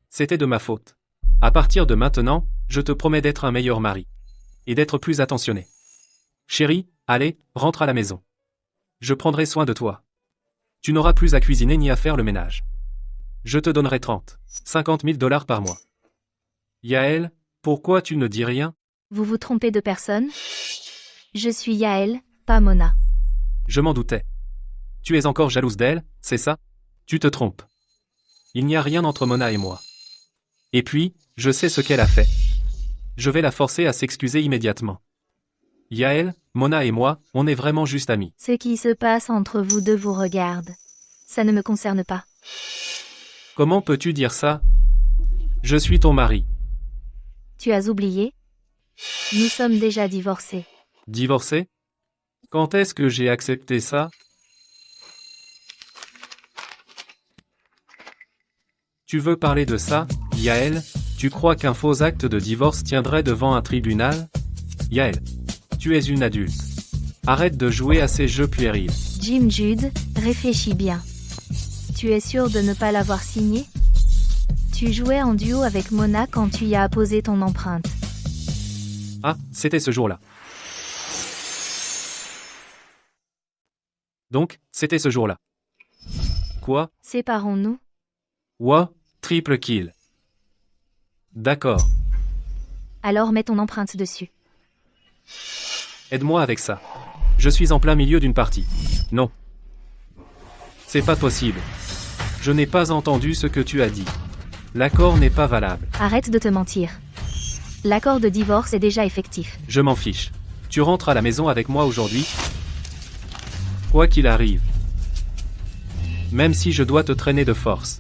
B: C'était de ma faute. À partir de maintenant, je te promets d'être un meilleur mari. Et d'être plus attentionné. Chérie, allez, rentre à la maison. Je prendrai soin de toi. Tu n'auras plus à cuisiner ni à faire le ménage. Je te donnerai 50 000 dollars par mois. Yael, pourquoi tu ne dis rien?
A: Vous vous trompez de personne? Je suis Yael, pas Mona.
B: Je m'en doutais. Tu es encore jalouse d'elle, c'est ça? Tu te trompes. Il n'y a rien entre Mona et moi. Et puis, je sais ce qu'elle a fait. Je vais la forcer à s'excuser immédiatement. Yael, Mona et moi, on est vraiment juste amis.
A: Ce qui se passe entre vous deux vous regarde. Ça ne me concerne pas.
B: Comment peux-tu dire ça? Je suis ton mari.
A: Tu as oublié? Nous sommes déjà divorcés.
B: Divorcé? Quand est-ce que j'ai accepté ça? Tu veux parler de ça, Yael? Tu crois qu'un faux acte de divorce tiendrait devant un tribunal? Yael, tu es une adulte. Arrête de jouer à ces jeux puérils.
A: Jim Jude, réfléchis bien. Tu es sûr de ne pas l'avoir signé? Tu jouais en duo avec Mona quand tu y as apposé ton empreinte.
B: Ah, c'était ce jour-là. Donc, c'était ce jour-là. Quoi?
A: Séparons-nous.
B: Ouah, triple kill. D'accord.
A: Alors mets ton empreinte dessus.
B: Aide-moi avec ça. Je suis en plein milieu d'une partie. Non. C'est pas possible. Je n'ai pas entendu ce que tu as dit. L'accord n'est pas valable.
A: Arrête de te mentir. L'accord de divorce est déjà effectif.
B: Je m'en fiche. Tu rentres à la maison avec moi aujourd'hui. Quoi qu'il arrive. Même si je dois te traîner de force.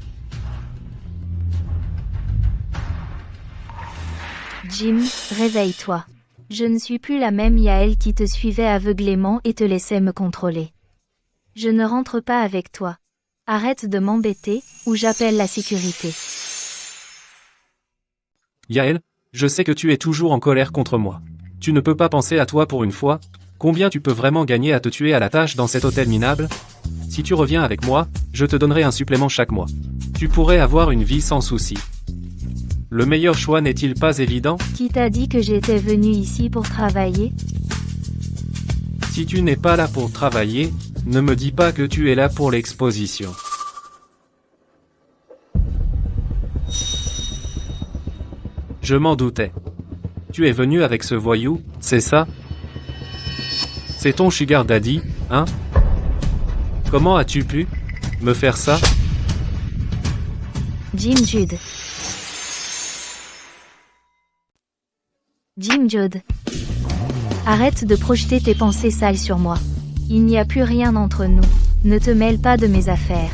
A: Jim, réveille-toi. Je ne suis plus la même Yael qui te suivait aveuglément et te laissait me contrôler. Je ne rentre pas avec toi. Arrête de m'embêter, ou j'appelle la sécurité.
B: Yael, je sais que tu es toujours en colère contre moi. Tu ne peux pas penser à toi pour une fois. Combien tu peux vraiment gagner à te tuer à la tâche dans cet hôtel minable? Si tu reviens avec moi, je te donnerai un supplément chaque mois. Tu pourrais avoir une vie sans souci. Le meilleur choix n'est-il pas évident?
A: Qui t'a dit que j'étais venu ici pour travailler?
B: Si tu n'es pas là pour travailler, ne me dis pas que tu es là pour l'exposition. Je m'en doutais. Tu es venu avec ce voyou, c'est ça? C'est ton sugar daddy, hein? Comment as-tu pu me faire ça?
A: Jim Jude. Jim Jude. Arrête de projeter tes pensées sales sur moi. Il n'y a plus rien entre nous. Ne te mêle pas de mes affaires.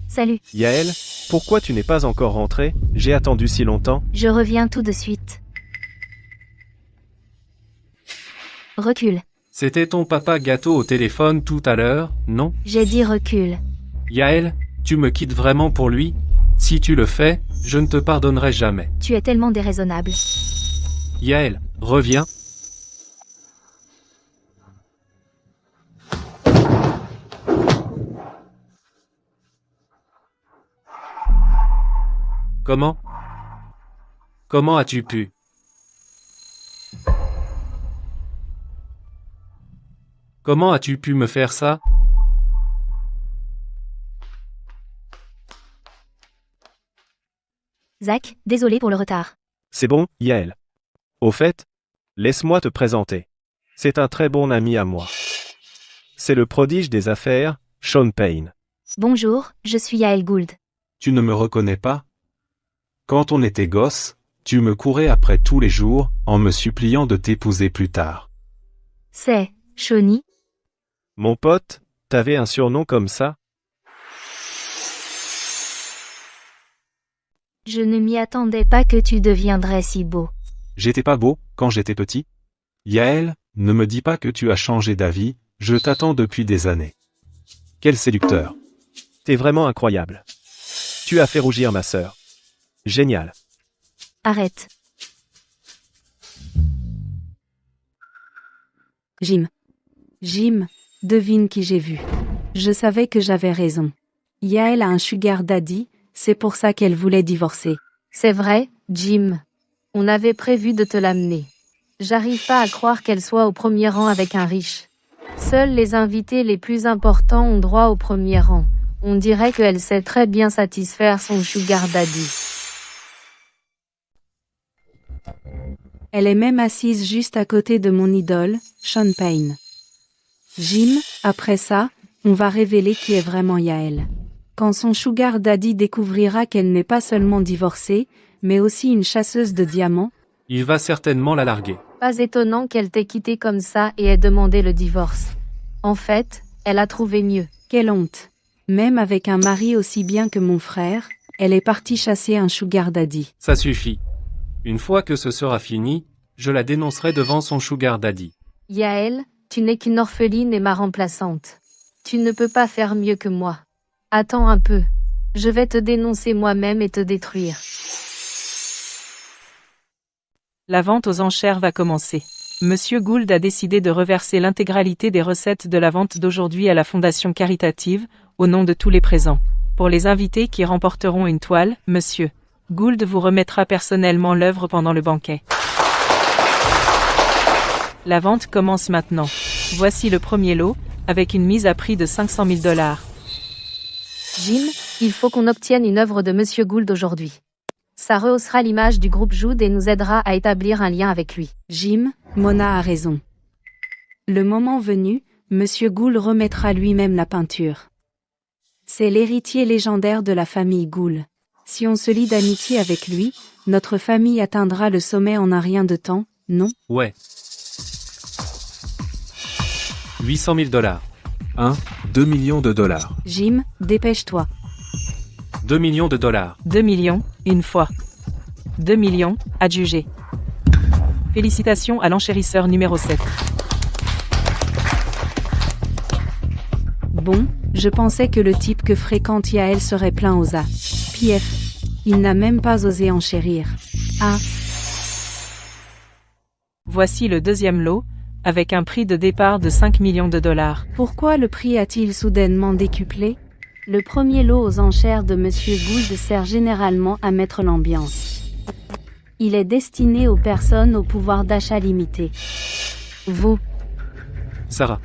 A: Salut.
H: Yael, pourquoi tu n'es pas encore rentré? J'ai attendu si longtemps.
A: Je reviens tout de suite. Recule.
B: C'était ton papa gâteau au téléphone tout à l'heure, non?
A: J'ai dit recule.
B: Yael, tu me quittes vraiment pour lui? Si tu le fais, je ne te pardonnerai jamais.
A: Tu es tellement déraisonnable.
B: Yael, reviens. Comment? Comment as-tu pu? Comment as-tu pu me faire ça?
A: Zach, désolé pour le retard.
H: C'est bon, Yael. Au fait, laisse-moi te présenter. C'est un très bon ami à moi. C'est le prodige des affaires, Sean Payne.
A: Bonjour, je suis Yael Gould.
E: Tu ne me reconnais pas? Quand on était gosse, tu me courais après tous les jours, en me suppliant de t'épouser plus tard.
A: C'est Shawnee?
H: Mon pote, t'avais un surnom comme ça?
A: Je ne m'y attendais pas que tu deviendrais si beau.
E: J'étais pas beau, quand j'étais petit? Yael, ne me dis pas que tu as changé d'avis, je t'attends depuis des années. Quel séducteur.
H: T'es vraiment incroyable. Tu as fait rougir ma sœur. Génial.
A: Arrête.
C: Jim. Jim, devine qui j'ai vu. Je savais que j'avais raison. Yael a un sugar daddy, c'est pour ça qu'elle voulait divorcer.
A: C'est vrai, Jim. On avait prévu de te l'amener. J'arrive pas à croire qu'elle soit au premier rang avec un riche. Seuls les invités les plus importants ont droit au premier rang. On dirait qu'elle sait très bien satisfaire son sugar daddy.
C: Elle est même assise juste à côté de mon idole, Sean Payne. Jim, après ça, on va révéler qui est vraiment Yael. Quand son sugar daddy découvrira qu'elle n'est pas seulement divorcée, mais aussi une chasseuse de diamants,
B: Il va certainement la larguer.
A: Pas étonnant qu'elle t'ait quitté comme ça et ait demandé le divorce. En fait, elle a trouvé mieux.
C: quelle honte. Même avec un mari aussi bien que mon frère, elle est partie chasser un sugar daddy.
B: Ça suffit. Une fois que ce sera fini, je la dénoncerai devant son sugar daddy.
A: Yael, tu n'es qu'une orpheline et ma remplaçante. Tu ne peux pas faire mieux que moi. Attends un peu. Je vais te dénoncer moi-même et te détruire.
G: La vente aux enchères va commencer. Monsieur Gould a décidé de reverser l'intégralité des recettes de la vente d'aujourd'hui à la fondation caritative, au nom de tous les présents. Pour les invités qui remporteront une toile, Monsieur Gould vous remettra personnellement l'œuvre pendant le banquet. La vente commence maintenant. Voici le premier lot, avec une mise à prix de $500 000.
A: Jim, il faut qu'on obtienne une œuvre de Monsieur Gould aujourd'hui. Ça rehaussera l'image du groupe Jude et nous aidera à établir un lien avec lui.
C: Jim, Mona a raison. Le moment venu, Monsieur Gould remettra lui-même la peinture. C'est l'héritier légendaire de la famille Gould. Si on se lie d'amitié avec lui, notre famille atteindra le sommet en un rien de temps, non?
B: Ouais. $800 000.
F: 2 millions de dollars.
C: Jim, dépêche-toi.
B: $2 millions.
G: 2 millions, une fois. 2 millions, adjugé. Félicitations à l'enchérisseur numéro 7.
C: Bon, je pensais que le type que fréquente Yael serait plein aux as. PF. Il n'a même pas osé enchérir. Ah,
G: Voici le deuxième lot, avec un prix de départ de $5 millions.
C: pourquoi le prix a-t-il soudainement décuplé?
A: Le premier lot aux enchères de Monsieur Gould sert généralement à mettre l'ambiance. Il est destiné aux personnes au pouvoir d'achat limité. Vous,
B: Sarah.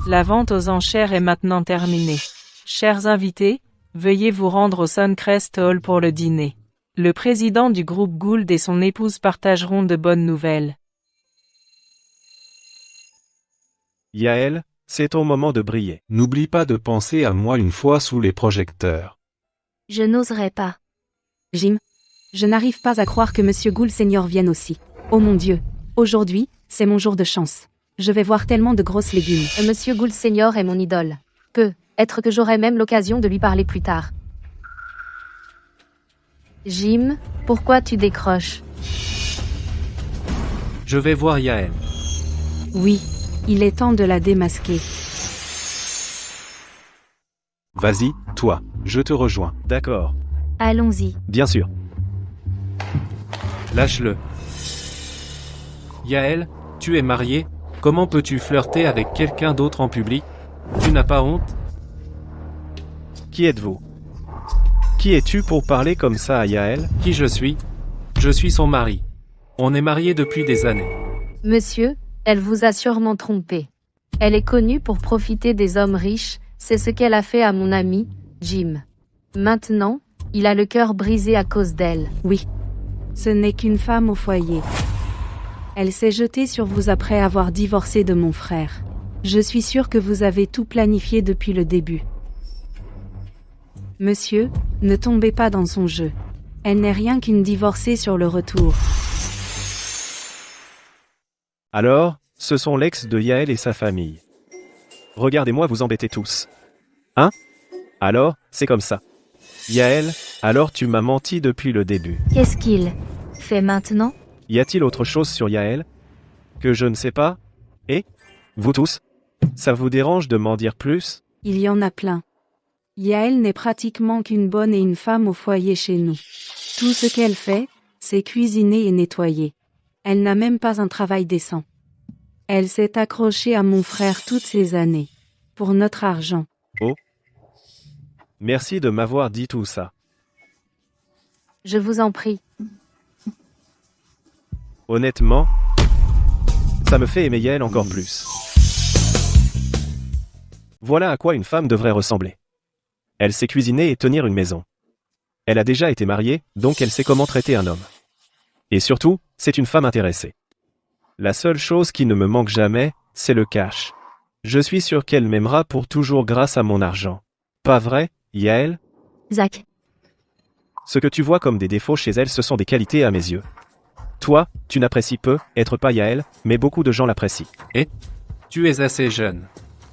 G: La vente aux enchères est maintenant terminée. Chers invités, veuillez vous rendre au Suncrest Hall pour le dîner. Le président du groupe Gould et son épouse partageront de bonnes nouvelles.
H: Yael, c'est ton moment de briller.
E: N'oublie pas de penser à moi une fois sous les projecteurs.
A: je n'oserais pas.
C: Jim, je n'arrive pas à croire que Monsieur Gould Senior vienne aussi. Oh mon Dieu, aujourd'hui, c'est mon jour de chance. Je vais voir tellement de grosses légumes.
A: Monsieur Gould Senior est mon idole. Peut-être que j'aurai même l'occasion de lui parler plus tard. Jim, pourquoi tu décroches?
B: Je vais voir Yael.
C: Oui, il est temps de la démasquer.
E: Vas-y, toi, je te rejoins.
H: D'accord.
A: Allons-y.
H: Bien sûr.
B: Lâche-le. Yael, tu es mariée, comment peux-tu flirter avec quelqu'un d'autre en public? Tu n'as pas honte?
H: Qui êtes-vous? Qui es-tu pour parler comme ça à Yael?
B: Qui je suis? Je suis son mari. On est mariés depuis des années.
A: Monsieur, elle vous a sûrement trompé. Elle est connue pour profiter des hommes riches, c'est ce qu'elle a fait à mon ami, Jim. Maintenant, il a le cœur brisé à cause d'elle.
C: Oui. Ce n'est qu'une femme au foyer. Elle s'est jetée sur vous après avoir divorcé de mon frère. Je suis sûre que vous avez tout planifié depuis le début. Monsieur, ne tombez pas dans son jeu. Elle n'est rien qu'une divorcée sur le retour.
H: Alors, ce sont l'ex de Yael et sa famille. Regardez-moi vous embêter tous. Hein? Alors, c'est comme ça. Yael, alors tu m'as menti depuis le début.
A: Qu'est-ce qu'il fait maintenant?
H: Y a-t-il autre chose sur Yael? Que je ne sais pas? Et? Vous tous? Ça vous dérange de m'en dire plus?
C: Il y en a plein. Yael n'est pratiquement qu'une bonne et une femme au foyer chez nous. Tout ce qu'elle fait, c'est cuisiner et nettoyer. Elle n'a même pas un travail décent. Elle s'est accrochée à mon frère toutes ces années. Pour notre argent.
H: Oh. Merci de m'avoir dit tout ça.
A: Je vous en prie.
H: Honnêtement, ça me fait aimer Yael encore plus. Voilà à quoi une femme devrait ressembler. Elle sait cuisiner et tenir une maison. Elle a déjà été mariée, donc elle sait comment traiter un homme. Et surtout, c'est une femme intéressée. La seule chose qui ne me manque jamais, c'est le cash. Je suis sûr qu'elle m'aimera pour toujours grâce à mon argent. Pas vrai, Yael?
A: Zach.
H: Ce que tu vois comme des défauts chez elle, ce sont des qualités à mes yeux. Toi, tu n'apprécies peu, être pas Yael, mais beaucoup de gens l'apprécient.
B: Et? Tu es assez jeune.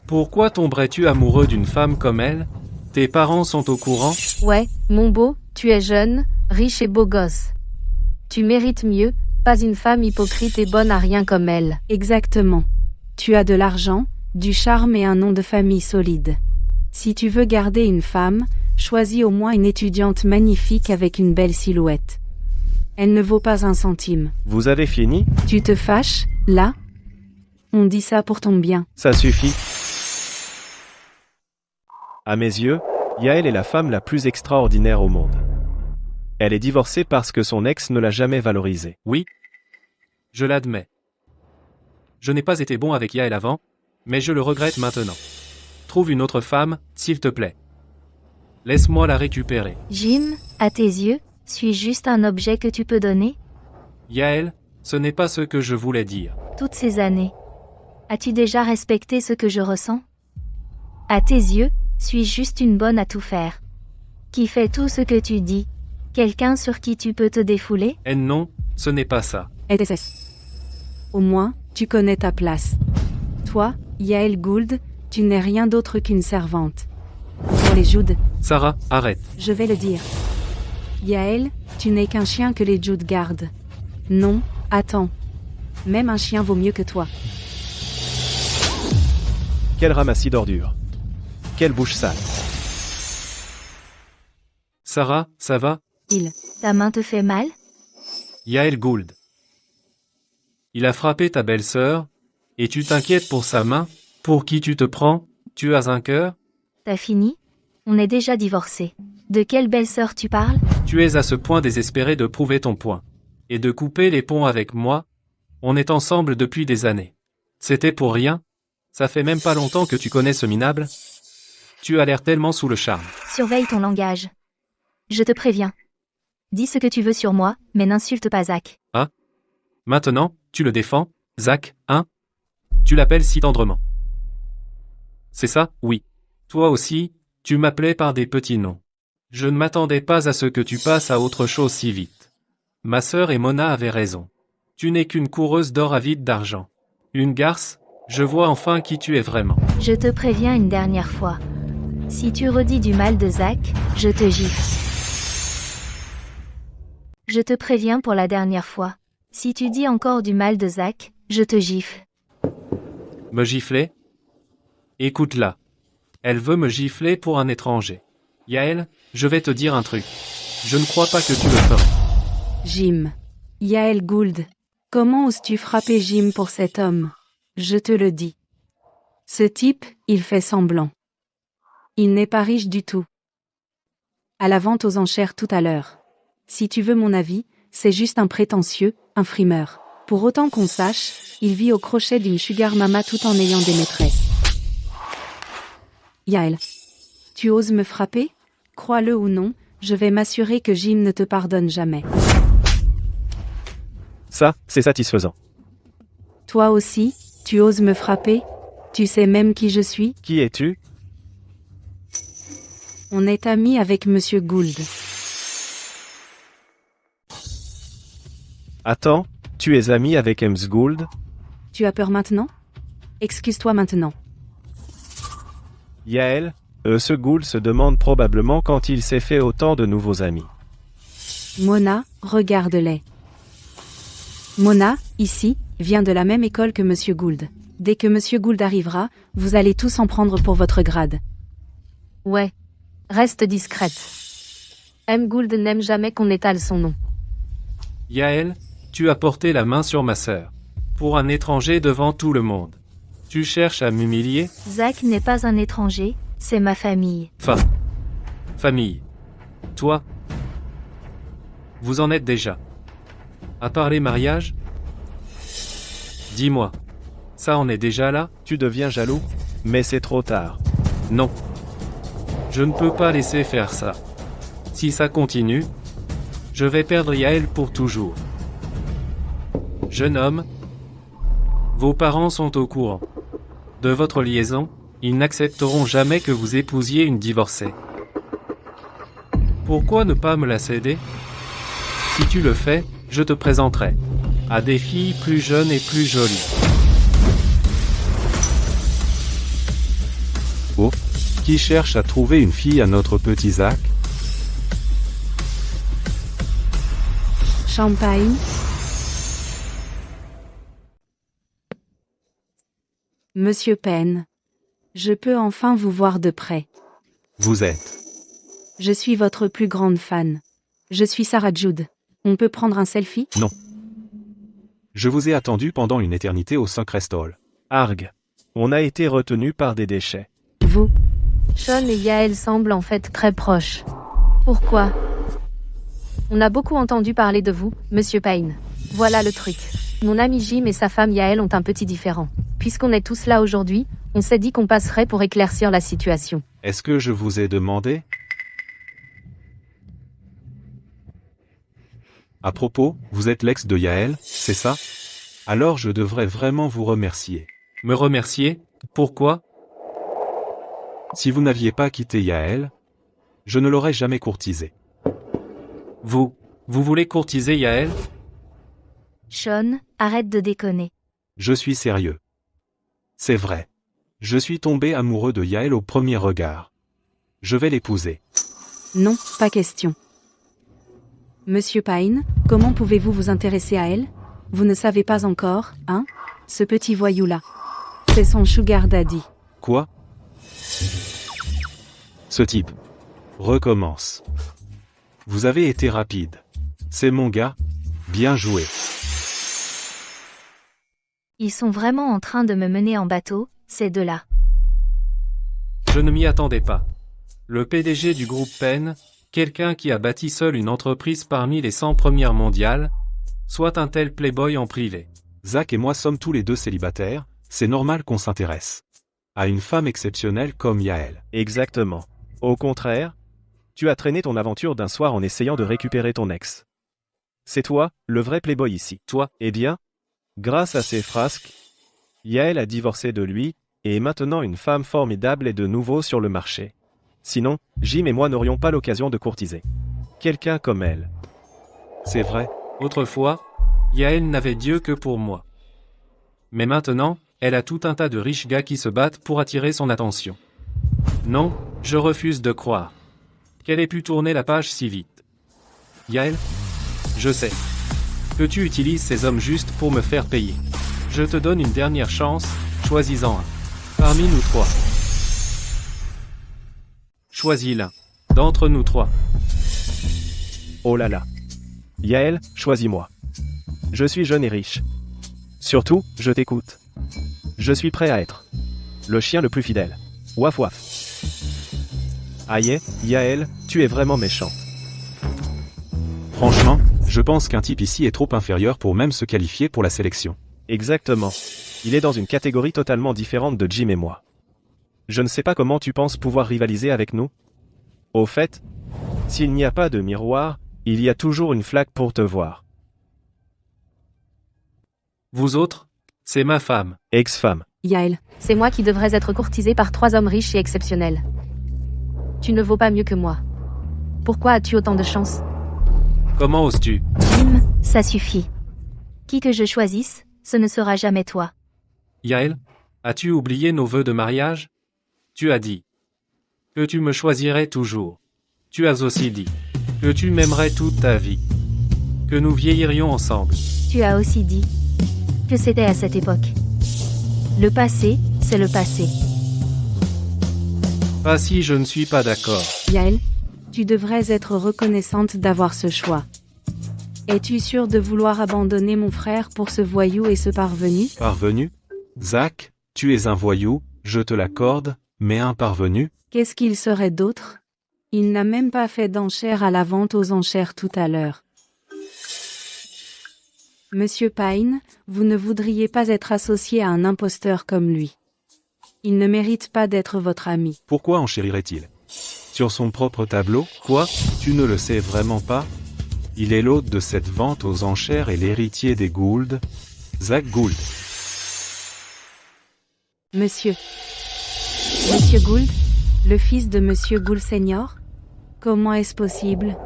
B: Pourquoi tomberais-tu amoureux d'une femme comme elle? Tes parents sont au courant?
A: Ouais, mon beau, tu es jeune, riche et beau gosse. Tu mérites mieux, pas une femme hypocrite et bonne à rien comme elle.
C: Exactement. Tu as de l'argent, du charme et un nom de famille solide. Si tu veux garder une femme, choisis au moins une étudiante magnifique avec une belle silhouette. Elle ne vaut pas un centime.
H: Vous avez fini?
C: Tu te fâches, là? On dit ça pour ton bien.
H: Ça suffit. À mes yeux, Yael est la femme la plus extraordinaire au monde. Elle est divorcée parce que son ex ne l'a jamais valorisée.
B: Oui. Je l'admets. Je n'ai pas été bon avec Yael avant, mais je le regrette maintenant. Trouve une autre femme, s'il te plaît. Laisse-moi la récupérer.
A: Jim, à tes yeux, suis-je juste un objet que tu peux donner?
B: Yael, ce n'est pas ce que je voulais dire.
A: Toutes ces années. As-tu déjà respecté ce que je ressens? À tes yeux, suis-je juste une bonne à tout faire? Qui fait tout ce que tu dis? Quelqu'un sur qui tu peux te défouler?
B: Eh non, ce n'est pas ça.
C: Au moins, tu connais ta place. Toi, Yael Gould, tu n'es rien d'autre qu'une servante. Pour les Jude,
B: Sarah, arrête.
C: je vais le dire. Yael, tu n'es qu'un chien que les Jude gardent. Non, attends. Même un chien vaut mieux que toi.
H: Quel ramassis d'ordures. Quelle bouche sale.
B: Sarah, ça va?
A: Ta main te fait mal?
B: Yael Gould. Il a frappé ta belle-sœur, et tu t'inquiètes pour sa main? Pour qui tu te prends? Tu as un cœur?
A: T'as fini? On est déjà divorcés. De quelle belle-sœur tu parles?
B: Tu es à ce point désespéré de prouver ton point. Et de couper les ponts avec moi? On est ensemble depuis des années. C'était pour rien? Ça fait même pas longtemps que tu connais ce minable? Tu as l'air tellement sous le charme.
A: Surveille ton langage. Je te préviens. Dis ce que tu veux sur moi, mais n'insulte pas Zach.
B: Ah? Maintenant, tu le défends, Zach, hein? Tu l'appelles si tendrement. C'est ça, oui. Toi aussi, tu m'appelais par des petits noms. Je ne m'attendais pas à ce que tu passes à autre chose si vite. Ma sœur et Mona avaient raison. Tu n'es qu'une coureuse d'or avide d'argent. Une garce, je vois enfin qui tu es vraiment.
A: Je te préviens une dernière fois. Si tu redis du mal de Zach, je te gifle. Je te préviens pour la dernière fois. Si tu dis encore du mal de Zach, je te gifle.
B: Me gifler? Écoute-la. Elle veut me gifler pour un étranger. Yael, je vais te dire un truc. Je ne crois pas que tu le ferais.
C: Jim. Yael Gould. Comment oses-tu frapper Jim pour cet homme? Je te le dis. Ce type, il fait semblant. Il n'est pas riche du tout. À la vente aux enchères tout à l'heure. Si tu veux mon avis, c'est juste un prétentieux, un frimeur. Pour autant qu'on sache, il vit au crochet d'une sugar mama tout en ayant des maîtresses. Yael. Tu oses me frapper? Crois-le ou non, je vais m'assurer que Jim ne te pardonne jamais.
H: Ça, c'est satisfaisant.
C: Toi aussi, tu oses me frapper? Tu sais même qui je suis?
H: Qui es-tu?
C: On est amis avec Monsieur Gould.
H: Attends, tu es ami avec Ems Gould?
C: Tu as peur maintenant? Excuse-toi maintenant.
H: Yael, ce Gould se demande probablement quand il s'est fait autant de nouveaux amis.
C: Mona, regarde-les. Mona, ici, vient de la même école que Monsieur Gould. Dès que Monsieur Gould arrivera, vous allez tous en prendre pour votre grade.
A: Ouais. Reste discrète. M. Gould n'aime jamais qu'on étale son nom.
B: Yael, tu as porté la main sur ma sœur. Pour un étranger devant tout le monde. Tu cherches à m'humilier?
A: Zach n'est pas un étranger, c'est ma famille.
B: Famille. Toi? Vous en êtes déjà. À part les mariages? Dis-moi. Ça en est déjà là?
H: Tu deviens jaloux? Mais c'est trop tard.
B: Non. Je ne peux pas laisser faire ça. Si ça continue, je vais perdre Yael pour toujours. Jeune homme, vos parents sont au courant. De votre liaison, ils n'accepteront jamais que vous épousiez une divorcée. Pourquoi ne pas me la céder? Si tu le fais, je te présenterai à des filles plus jeunes et plus jolies.
D: Oh, qui cherche à trouver une fille à notre petit Zach?
C: Champagne. Monsieur Penn. Je peux enfin vous voir de près.
D: Vous êtes.
C: Je suis votre plus grande fan. Je suis Sarah Jude. On peut prendre un selfie?
D: Non. Je vous ai attendu pendant une éternité au Suncrest Hall.
H: Arg. On a été retenu par des déchets.
C: Vous.
A: Sean et Yael semblent en fait très proches. Pourquoi? On a beaucoup entendu parler de vous, Monsieur Payne. Voilà le truc. Mon ami Jim et sa femme Yael ont un petit différend. Puisqu'on est tous là aujourd'hui, on s'est dit qu'on passerait pour éclaircir la situation.
D: Est-ce que je vous ai demandé? À propos, vous êtes l'ex de Yael, c'est ça? Alors je devrais vraiment vous remercier.
B: Me remercier? Pourquoi?
D: Si vous n'aviez pas quitté Yael, je ne l'aurais jamais courtisé.
B: Vous voulez courtiser Yael?
A: Sean, arrête de déconner.
D: Je suis sérieux. C'est vrai. Je suis tombé amoureux de Yael au premier regard. Je vais l'épouser.
C: Non, pas question. Monsieur Payne, comment pouvez-vous vous intéresser à elle? Vous ne savez pas encore, hein? Ce petit voyou-là. C'est son sugar daddy.
D: Quoi? Ce type. Recommence. Vous avez été rapide. C'est mon gars. Bien joué.
A: Ils sont vraiment en train de me mener en bateau, ces deux-là.
B: Je ne m'y attendais pas. Le PDG du groupe Penn, quelqu'un qui a bâti seul une entreprise parmi les 100 premières mondiales, soit un tel playboy en privé.
D: Zach et moi sommes tous les deux célibataires, c'est normal qu'on s'intéresse à une femme exceptionnelle comme Yael.
H: Exactement. Au contraire, tu as traîné ton aventure d'un soir en essayant de récupérer ton ex. C'est toi, le vrai playboy ici.
B: Toi?
H: Eh bien, grâce à ces frasques, Yael a divorcé de lui, et est maintenant une femme formidable et de nouveau sur le marché. Sinon, Jim et moi n'aurions pas l'occasion de courtiser quelqu'un comme elle.
D: C'est vrai.
B: Autrefois, Yael n'avait Dieu que pour moi. Mais maintenant, elle a tout un tas de riches gars qui se battent pour attirer son attention. Non, je refuse de croire qu'elle ait pu tourner la page si vite. Yael, je sais que tu utilises ces hommes juste pour me faire payer. Je te donne une dernière chance, choisis-en un. Parmi nous trois. Choisis l'un d'entre nous trois.
H: Oh là là. Yael, choisis-moi. Je suis jeune et riche. Surtout, je t'écoute. Je suis prêt à être le chien le plus fidèle. Waf waf. Aïe, Yael, tu es vraiment méchante.
D: Franchement, je pense qu'un type ici est trop inférieur pour même se qualifier pour la sélection.
H: Exactement. Il est dans une catégorie totalement différente de Jim et moi. Je ne sais pas comment tu penses pouvoir rivaliser avec nous. Au fait, s'il n'y a pas de miroir, il y a toujours une flaque pour te voir.
B: Vous autres, c'est ma femme.
H: Ex-femme.
C: Yael.
A: C'est moi qui devrais être courtisée par 3 hommes riches et exceptionnels.
C: Tu ne vaux pas mieux que moi. Pourquoi as-tu autant de chance?
B: Comment oses-tu?
A: Jim, ça suffit. Qui que je choisisse, ce ne sera jamais toi.
B: Yael, as-tu oublié nos vœux de mariage? Tu as dit que tu me choisirais toujours. Tu as aussi dit que tu m'aimerais toute ta vie. Que nous vieillirions ensemble.
A: Tu as aussi dit que c'était à cette époque. Le passé, c'est le passé.
B: Pas si je ne suis pas d'accord.
C: Yael, tu devrais être reconnaissante d'avoir ce choix. Es-tu sûr de vouloir abandonner mon frère pour ce voyou et ce parvenu?
E: Parvenu? Zach, tu es un voyou, je te l'accorde, mais un parvenu?
C: Qu'est-ce qu'il serait d'autre? Il n'a même pas fait d'enchère à la vente aux enchères tout à l'heure. Monsieur Pine, vous ne voudriez pas être associé à un imposteur comme lui. Il ne mérite pas d'être votre ami.
E: Pourquoi enchérirait-il? Sur son propre tableau? Quoi? Tu ne le sais vraiment pas? Il est l'hôte de cette vente aux enchères et l'héritier des Gould. Zach Gould.
C: Monsieur Gould? Le fils de Monsieur Gould Senior? Comment est-ce possible?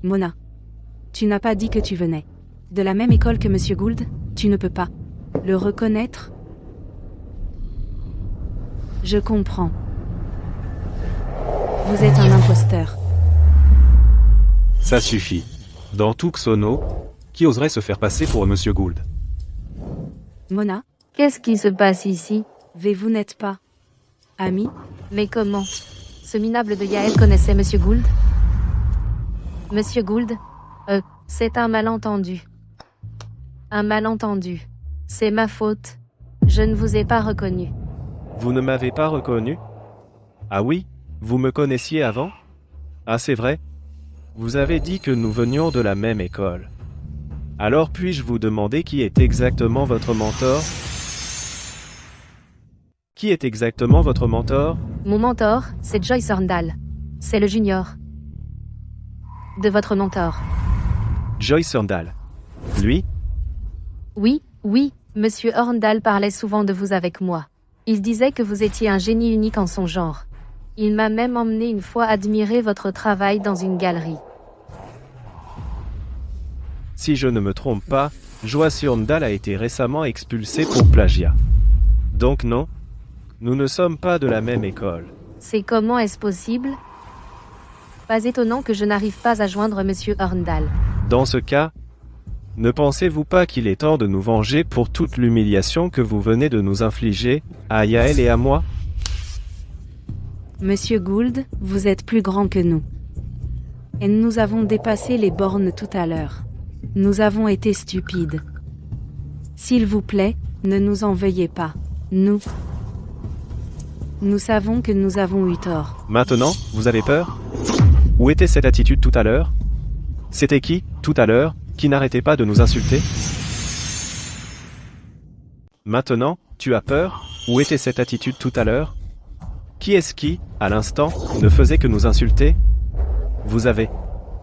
C: Mona. Tu n'as pas dit que tu venais de la même école que Monsieur Gould? Tu ne peux pas le reconnaître? Je comprends. Vous êtes un imposteur.
E: Ça suffit. Dans Tucsono, qui oserait se faire passer pour Monsieur Gould?
C: Mona,
A: Qu'est-ce qui se passe ici?
C: vous n'êtes pas amis?
A: Mais comment? Ce minable de Yael connaissait Monsieur Gould? Monsieur Gould? C'est un malentendu. Un malentendu. C'est ma faute. Je ne vous ai pas reconnu.
H: Vous ne m'avez pas reconnu? Ah oui? Vous me connaissiez avant? Ah c'est vrai? Vous avez dit que nous venions de la même école. Alors puis-je vous demander qui est exactement votre mentor? Qui est exactement votre mentor?
A: Mon mentor, c'est Joyce Orndal. C'est le junior de votre mentor.
H: Joyce Orndal. Lui?
A: Oui, Monsieur Orndal parlait souvent de vous avec moi. Il disait que vous étiez un génie unique en son genre. Il m'a même emmené une fois admirer votre travail dans une galerie.
H: Si je ne me trompe pas, Joyce Orndal a été récemment expulsé pour plagiat. Donc non, nous ne sommes pas de la même école.
A: C'est comment est-ce possible? Pas étonnant que je n'arrive pas à joindre Monsieur Orndal.
H: Dans ce cas, ne pensez-vous pas qu'il est temps de nous venger pour toute l'humiliation que vous venez de nous infliger, à Yael et à moi?
C: Monsieur Gould, vous êtes plus grand que nous. Et nous avons dépassé les bornes tout à l'heure. Nous avons été stupides. S'il vous plaît, ne nous en veuillez pas. Nous savons que nous avons eu tort.
H: Maintenant, vous avez peur? Où était cette attitude tout à l'heure? C'était qui, tout à l'heure, qui n'arrêtait pas de nous insulter? Maintenant, tu as peur? Où était cette attitude tout à l'heure? Qui est-ce qui, à l'instant, ne faisait que nous insulter? Vous avez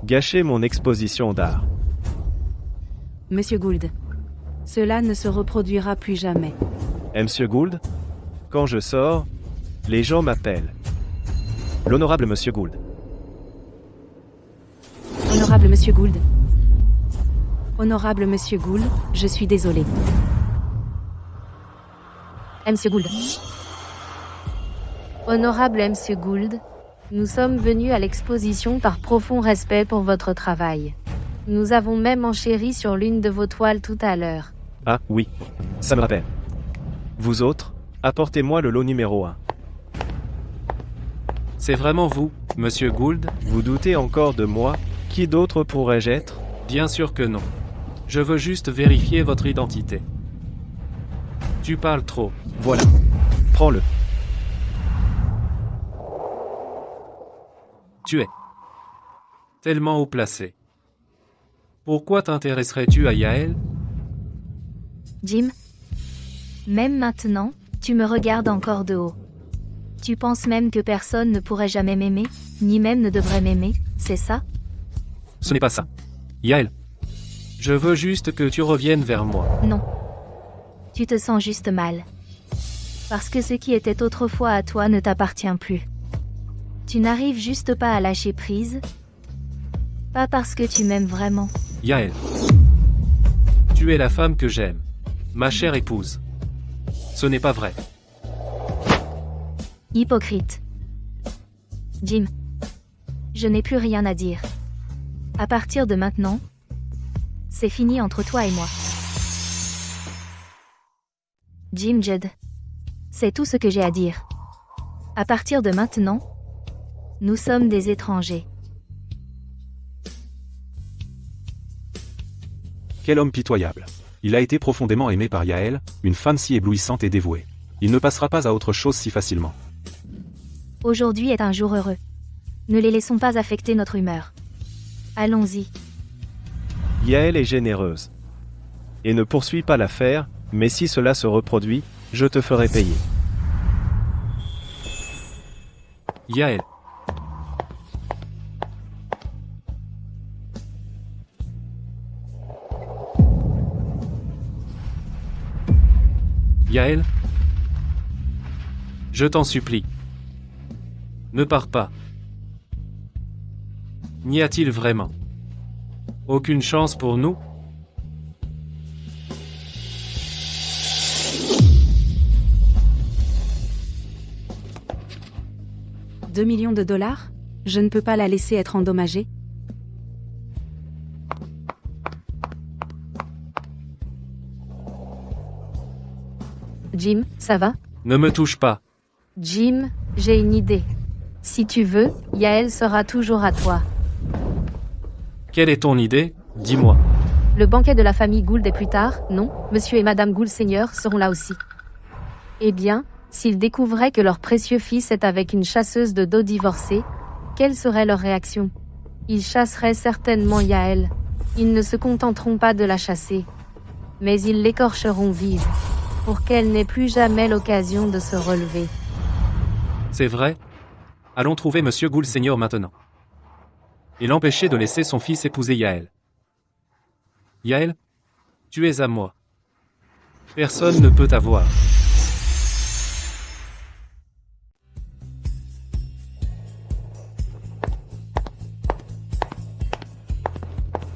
H: gâché mon exposition d'art.
C: Monsieur Gould, cela ne se reproduira plus jamais.
H: Monsieur Gould? Quand je sors, les gens m'appellent l'honorable Monsieur Gould.
C: Honorable Monsieur Gould. Honorable Monsieur Gould, je suis désolé.
A: Monsieur Gould. Honorable Monsieur Gould, nous sommes venus à l'exposition par profond respect pour votre travail. Nous avons même enchéri sur l'une de vos toiles tout à l'heure.
H: Ah, oui. Ça me rappelle. Vous autres, apportez-moi le lot numéro 1.
B: C'est vraiment vous, Monsieur Gould?
H: Vous doutez encore de moi? Qui d'autre pourrais-je être?
B: Bien sûr que non. Je veux juste vérifier votre identité. Tu parles trop.
H: Voilà. Prends-le.
B: Tu es tellement haut placé. Pourquoi t'intéresserais-tu à Yael?
A: Jim? Même maintenant, tu me regardes encore de haut. Tu penses même que personne ne pourrait jamais m'aimer, ni même ne devrait m'aimer, c'est ça?
B: Ce n'est pas ça. Yael. Je veux juste que tu reviennes vers moi.
A: Non. Tu te sens juste mal. Parce que ce qui était autrefois à toi ne t'appartient plus. Tu n'arrives juste pas à lâcher prise? Pas parce que tu m'aimes vraiment.
B: Yael. Tu es la femme que j'aime. Ma chère épouse. Ce n'est pas vrai.
A: Hypocrite. Jim. Je n'ai plus rien à dire. À partir de maintenant, c'est fini entre toi et moi. Jim Judd. C'est tout ce que j'ai à dire. À partir de maintenant, nous sommes des étrangers.
D: Quel homme pitoyable. Il a été profondément aimé par Yael, une femme si éblouissante et dévouée. Il ne passera pas à autre chose si facilement.
A: Aujourd'hui est un jour heureux. Ne les laissons pas affecter notre humeur. Allons-y.
H: Yael est généreuse. Et ne poursuis pas l'affaire, mais si cela se reproduit, je te ferai payer.
B: Yael. Yael. Je t'en supplie. Ne pars pas. N'y a-t-il vraiment aucune chance pour nous?
C: $2 millions? Je ne peux pas la laisser être endommagée. Jim, ça va?
B: Ne me touche pas.
A: Jim, j'ai une idée. Si tu veux, Yael sera toujours à toi.
B: Quelle est ton idée? Dis-moi.
C: Le banquet de la famille Gould est plus tard, non? Monsieur et Madame Gould Seigneur seront là aussi. Eh bien, s'ils découvraient que leur précieux fils est avec une chasseuse de dos divorcée, quelle serait leur réaction? Ils chasseraient certainement Yael. Ils ne se contenteront pas de la chasser. Mais ils l'écorcheront vive, pour qu'elle n'ait plus jamais l'occasion de se relever.
B: C'est vrai? Allons trouver Monsieur Gould Seigneur maintenant. Et l'empêcher de laisser son fils épouser Yael. Yael, tu es à moi. Personne ne peut t'avoir.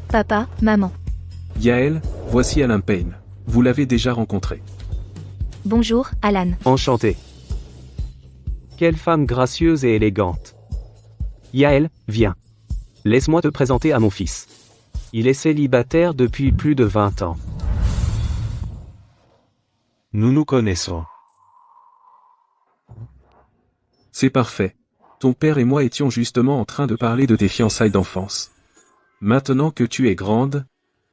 A: Papa, maman.
F: Yael, voici Alain Payne. Vous l'avez déjà rencontré.
A: Bonjour, Alan.
D: Enchanté. Quelle femme gracieuse et élégante. Yael, viens. Laisse-moi te présenter à mon fils. Il est célibataire depuis plus de 20 ans.
E: Nous nous connaissons.
F: C'est parfait. Ton père et moi étions justement en train de parler de tes fiançailles d'enfance. Maintenant que tu es grande,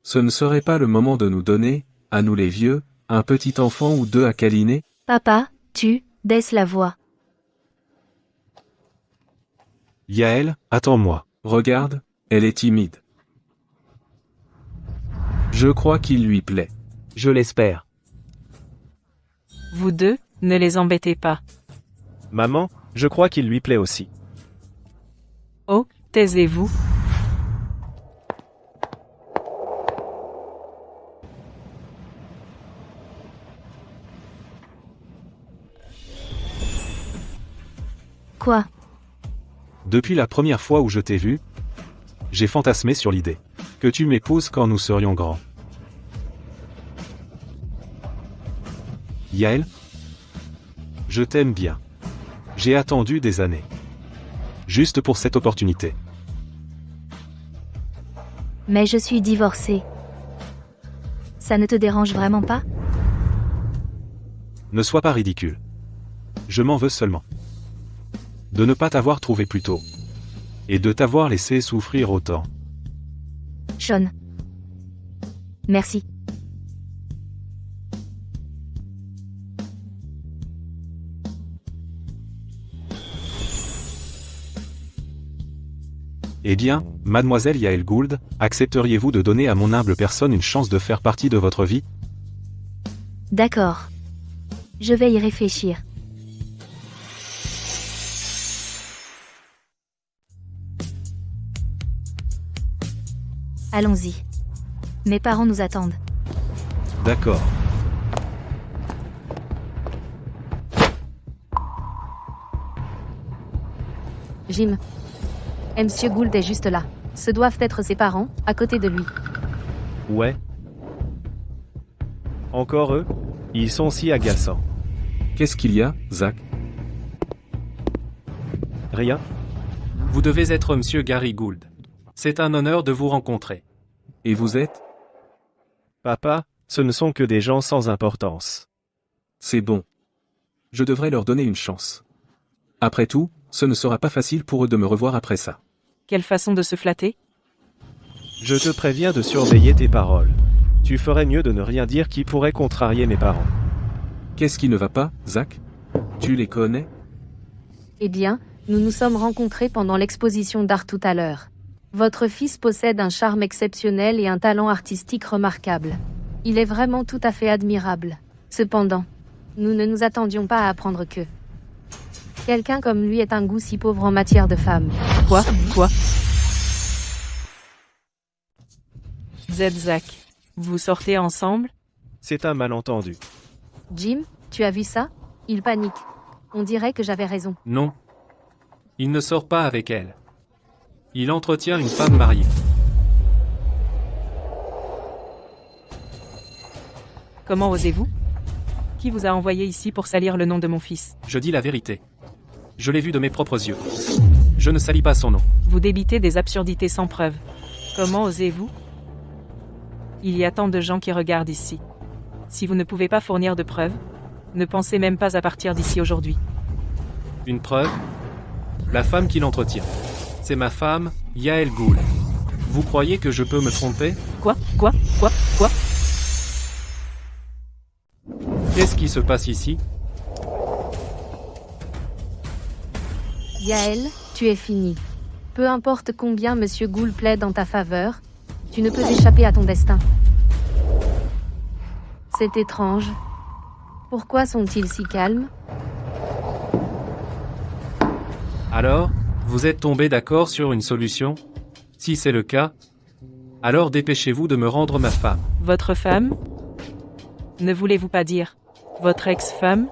F: ce ne serait pas le moment de nous donner, à nous les vieux, un petit enfant ou deux à câliner?
A: Papa, baisse la voix.
E: Yael, attends-moi.
F: Regarde, elle est timide. Je crois qu'il lui plaît.
D: Je l'espère.
G: Vous deux, ne les embêtez pas.
H: Maman, je crois qu'il lui plaît aussi.
G: Oh, taisez-vous.
A: Quoi?
D: Depuis la première fois où je t'ai vu, j'ai fantasmé sur l'idée que tu m'épouses quand nous serions grands. Yael, je t'aime bien. J'ai attendu des années. Juste pour cette opportunité.
A: Mais je suis divorcée. Ça ne te dérange vraiment pas?
D: Ne sois pas ridicule. Je m'en veux seulement. De ne pas t'avoir trouvé plus tôt. Et de t'avoir laissé souffrir autant.
A: Sean. Merci.
D: Eh bien, mademoiselle Yael Gould, accepteriez-vous de donner à mon humble personne une chance de faire partie de votre vie?
A: D'accord. Je vais y réfléchir. Allons-y. Mes parents nous attendent.
D: D'accord.
C: Jim. Monsieur Gould est juste là. Ce doivent être ses parents, à côté de lui.
H: Ouais. Encore eux? Ils sont si agaçants.
F: Qu'est-ce qu'il y a, Zach?
H: Rien?
B: Vous devez être Monsieur Gary Gould. C'est un honneur de vous rencontrer.
F: Et vous êtes?
H: Papa, ce ne sont que des gens sans importance.
F: C'est bon. Je devrais leur donner une chance. Après tout, ce ne sera pas facile pour eux de me revoir après ça.
G: Quelle façon de se flatter?
H: Je te préviens de surveiller tes paroles. Tu ferais mieux de ne rien dire qui pourrait contrarier mes parents.
F: Qu'est-ce qui ne va pas, Zach? Tu les connais?
C: Eh bien, nous nous sommes rencontrés pendant l'exposition d'art tout à l'heure. Votre fils possède un charme exceptionnel et un talent artistique remarquable. Il est vraiment tout à fait admirable. Cependant, nous ne nous attendions pas à apprendre que quelqu'un comme lui ait un goût si pauvre en matière de femmes.
G: Quoi? Zach, vous sortez ensemble?
H: C'est un malentendu.
C: Jim, tu as vu ça? Il panique. On dirait que j'avais raison.
B: Non. Il ne sort pas avec elle. Il entretient une femme mariée.
G: Comment osez-vous? Qui vous a envoyé ici pour salir le nom de mon fils?
B: Je dis la vérité. Je l'ai vu de mes propres yeux. Je ne salis pas son nom.
G: Vous débitez des absurdités sans preuve. Comment osez-vous? Il y a tant de gens qui regardent ici. Si vous ne pouvez pas fournir de preuves, ne pensez même pas à partir d'ici aujourd'hui.
B: Une preuve? La femme qui l'entretient. C'est ma femme, Yael Gould. Vous croyez que je peux me tromper?
G: Quoi?
B: Qu'est-ce qui se passe ici?
C: Yael, tu es fini. Peu importe combien Monsieur Gould plaide en ta faveur, tu ne peux échapper à ton destin. C'est étrange. Pourquoi sont-ils si calmes?
B: Alors, vous êtes tombés d'accord sur une solution? Si c'est le cas, alors dépêchez-vous de me rendre ma femme.
G: Votre femme? Ne voulez-vous pas dire votre ex-femme?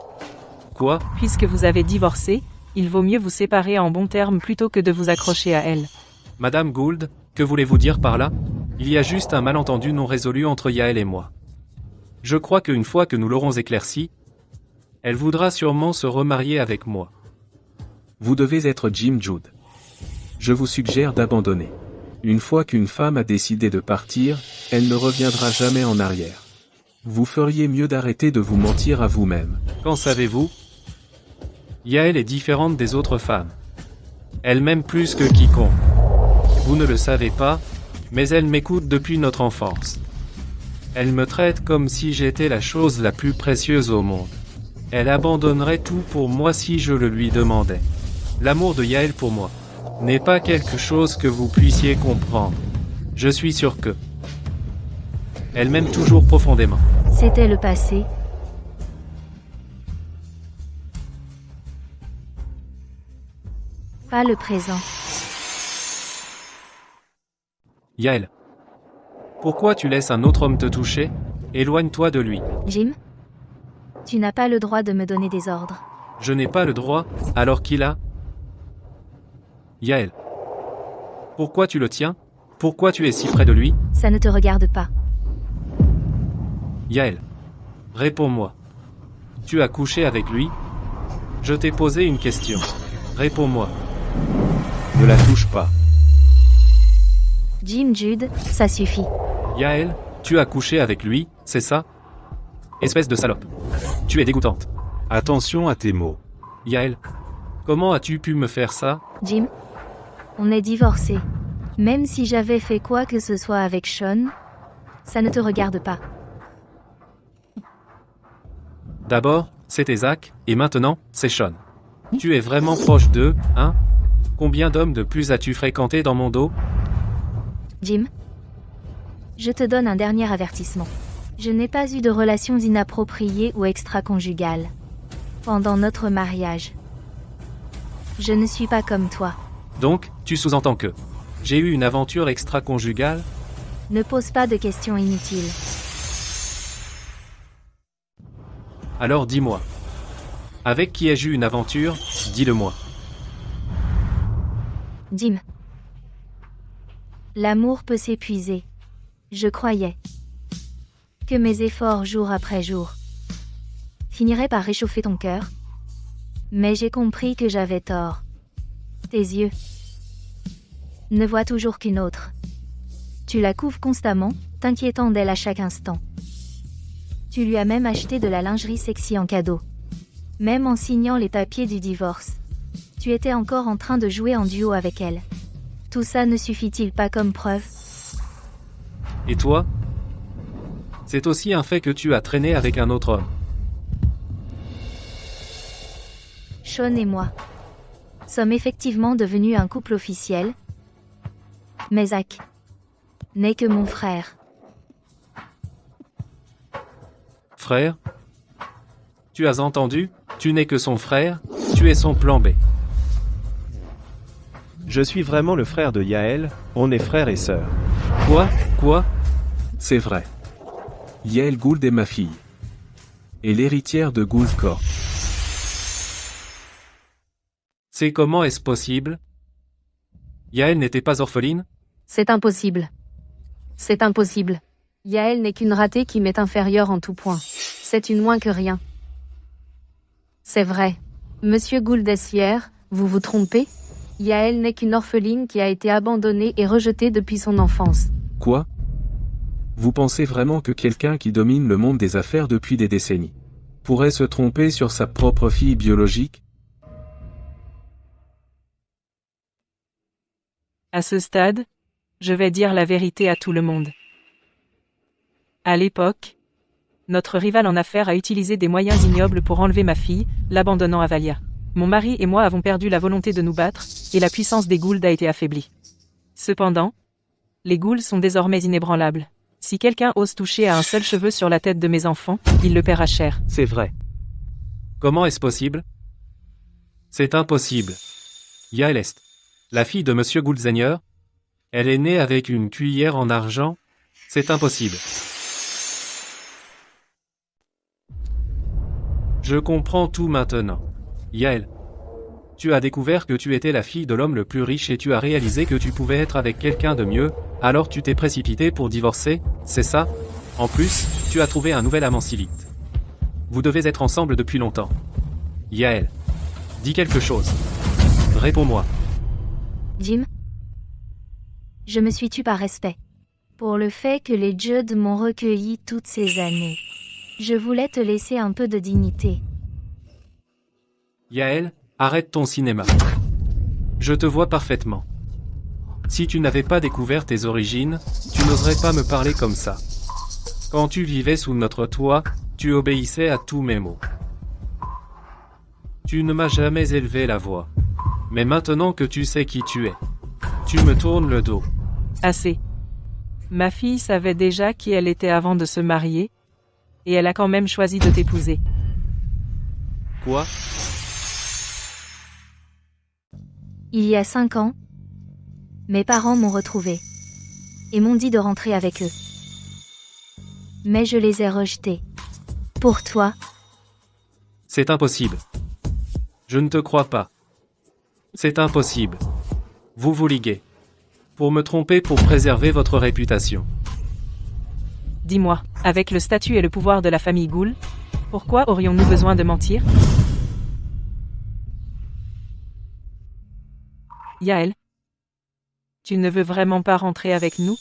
B: Quoi?
G: Puisque vous avez divorcé, il vaut mieux vous séparer en bons termes plutôt que de vous accrocher à elle.
B: Madame Gould, que voulez-vous dire par là? Il y a juste un malentendu non résolu entre Yael et moi. Je crois qu'une fois que nous l'aurons éclairci, elle voudra sûrement se remarier avec moi.
F: Vous devez être Jim Jude. Je vous suggère d'abandonner. Une fois qu'une femme a décidé de partir, elle ne reviendra jamais en arrière. Vous feriez mieux d'arrêter de vous mentir à vous-même.
B: Qu'en savez-vous? Yael est différente des autres femmes. Elle m'aime plus que quiconque. Vous ne le savez pas, mais elle m'écoute depuis notre enfance. Elle me traite comme si j'étais la chose la plus précieuse au monde. Elle abandonnerait tout pour moi si je le lui demandais. L'amour de Yael pour moi n'est pas quelque chose que vous puissiez comprendre. Je suis sûr que elle m'aime toujours profondément.
A: C'était le passé. Pas le présent.
B: Yael, pourquoi tu laisses un autre homme te toucher? Éloigne-toi de lui.
A: Jim, tu n'as pas le droit de me donner des ordres.
B: Je n'ai pas le droit, alors qu'il a. Yael, pourquoi tu le tiens? Pourquoi tu es si près de lui?
A: Ça ne te regarde pas.
B: Yael, réponds-moi. Tu as couché avec lui? Je t'ai posé une question. Réponds-moi.
H: Ne la touche pas.
A: Jim Jude, ça suffit.
B: Yael, tu as couché avec lui, c'est ça? Espèce de salope. Tu es dégoûtante.
E: Attention à tes mots.
B: Yael, comment as-tu pu me faire ça?
A: Jim, on est divorcés. Même si j'avais fait quoi que ce soit avec Sean, ça ne te regarde pas.
B: D'abord, c'était Zach, et maintenant, c'est Sean. Tu es vraiment proche d'eux, hein? Combien d'hommes de plus as-tu fréquenté dans mon dos?
A: Jim, je te donne un dernier avertissement. Je n'ai pas eu de relations inappropriées ou extra-conjugales pendant notre mariage. Je ne suis pas comme toi.
B: Donc, tu sous-entends que j'ai eu une aventure extra-conjugale?
A: Ne pose pas de questions inutiles.
B: Alors dis-moi. Avec qui ai-je eu une aventure? Dis-le-moi.
A: Jim. L'amour peut s'épuiser. Je croyais que mes efforts jour après jour finiraient par réchauffer ton cœur. Mais j'ai compris que j'avais tort. Tes yeux ne voient toujours qu'une autre. Tu la couves constamment, t'inquiétant d'elle à chaque instant. Tu lui as même acheté de la lingerie sexy en cadeau. Même en signant les papiers du divorce. Tu étais encore en train de jouer en duo avec elle. Tout ça ne suffit-il pas comme preuve?
B: Et toi? C'est aussi un fait que tu as traîné avec un autre homme.
A: Sean et moi sommes effectivement devenus un couple officiel. Mais Zach n'est que mon frère.
B: Frère? Tu as entendu? Tu n'es que son frère, tu es son plan B.
H: Je suis vraiment le frère de Yael, on est frères et sœurs.
B: Quoi?
F: C'est vrai. Yael Gould est ma fille. Et l'héritière de Gould Corp.
B: C'est comment est-ce possible? Yael n'était pas orpheline?
C: C'est impossible. C'est impossible. Yael n'est qu'une ratée qui m'est inférieure en tout point. C'est une moins que rien. C'est vrai. Monsieur Gould est fier, vous vous trompez? Yael n'est qu'une orpheline qui a été abandonnée et rejetée depuis son enfance.
F: Quoi? Vous pensez vraiment que quelqu'un qui domine le monde des affaires depuis des décennies pourrait se tromper sur sa propre fille biologique?
G: À ce stade, je vais dire la vérité à tout le monde. À l'époque, notre rival en affaires a utilisé des moyens ignobles pour enlever ma fille, l'abandonnant à Valia. Mon mari et moi avons perdu la volonté de nous battre, et la puissance des Gould a été affaiblie. Cependant, les Gould sont désormais inébranlables. Si quelqu'un ose toucher à un seul cheveu sur la tête de mes enfants, il le paiera cher.
D: C'est vrai.
B: Comment est-ce possible? C'est impossible. Yael est la fille de Monsieur Gouldseigneur. Elle est née avec une cuillère en argent. C'est impossible. Je comprends tout maintenant. Yael, tu as découvert que tu étais la fille de l'homme le plus riche et tu as réalisé que tu pouvais être avec quelqu'un de mieux, alors tu t'es précipité pour divorcer, c'est ça? En plus, tu as trouvé un nouvel amant Silite. Vous devez être ensemble depuis longtemps. Yael, dis quelque chose. Réponds-moi.
A: Jim, je me suis tue par respect. Pour le fait que les Judd m'ont recueilli toutes ces années. Je voulais te laisser un peu de dignité.
B: Yael, arrête ton cinéma. Je te vois parfaitement. Si tu n'avais pas découvert tes origines, tu n'oserais pas me parler comme ça. Quand tu vivais sous notre toit, tu obéissais à tous mes mots. Tu ne m'as jamais élevé la voix. Mais maintenant que tu sais qui tu es, tu me tournes le dos.
G: Assez. Ma fille savait déjà qui elle était avant de se marier, et elle a quand même choisi de t'épouser.
B: Quoi?
A: Il y a 5 ans, mes parents m'ont retrouvée et m'ont dit de rentrer avec eux. Mais je les ai rejetés. Pour toi,
B: C'est impossible. Je ne te crois pas. C'est impossible. Vous vous liguez. Pour me tromper, pour préserver votre réputation.
G: Dis-moi, avec le statut et le pouvoir de la famille Gould, pourquoi aurions-nous besoin de mentir? Yael, tu ne veux vraiment pas rentrer avec nous?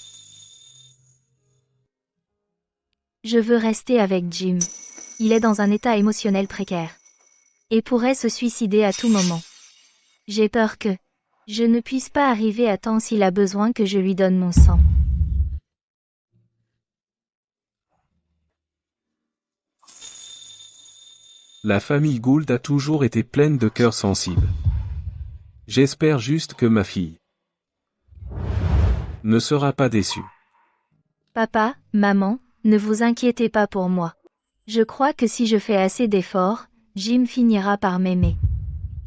A: je veux rester avec Jim. Il est dans un état émotionnel précaire et pourrait se suicider à tout moment. J'ai peur que je ne puisse pas arriver à temps s'il a besoin que je lui donne mon sang.
F: La famille Gould a toujours été pleine de cœurs sensibles. J'espère juste que ma fille ne sera pas déçue.
A: Papa, maman, ne vous inquiétez pas pour moi. Je crois que si je fais assez d'efforts, Jim finira par m'aimer.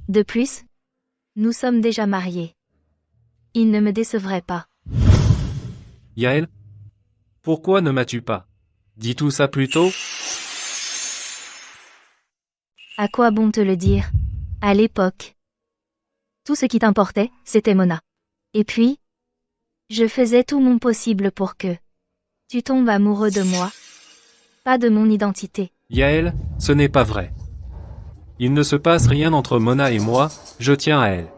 A: De plus, nous sommes déjà mariés. Il ne me décevrait pas.
B: Yael? Pourquoi ne m'as-tu pas dit tout ça plus tôt?
A: À quoi bon te le dire? À l'époque, tout ce qui t'importait, c'était Mona. Et puis, je faisais tout mon possible pour que tu tombes amoureux de moi, pas de mon identité.
B: Yael, ce n'est pas vrai. Il ne se passe rien entre Mona et moi, je tiens à elle.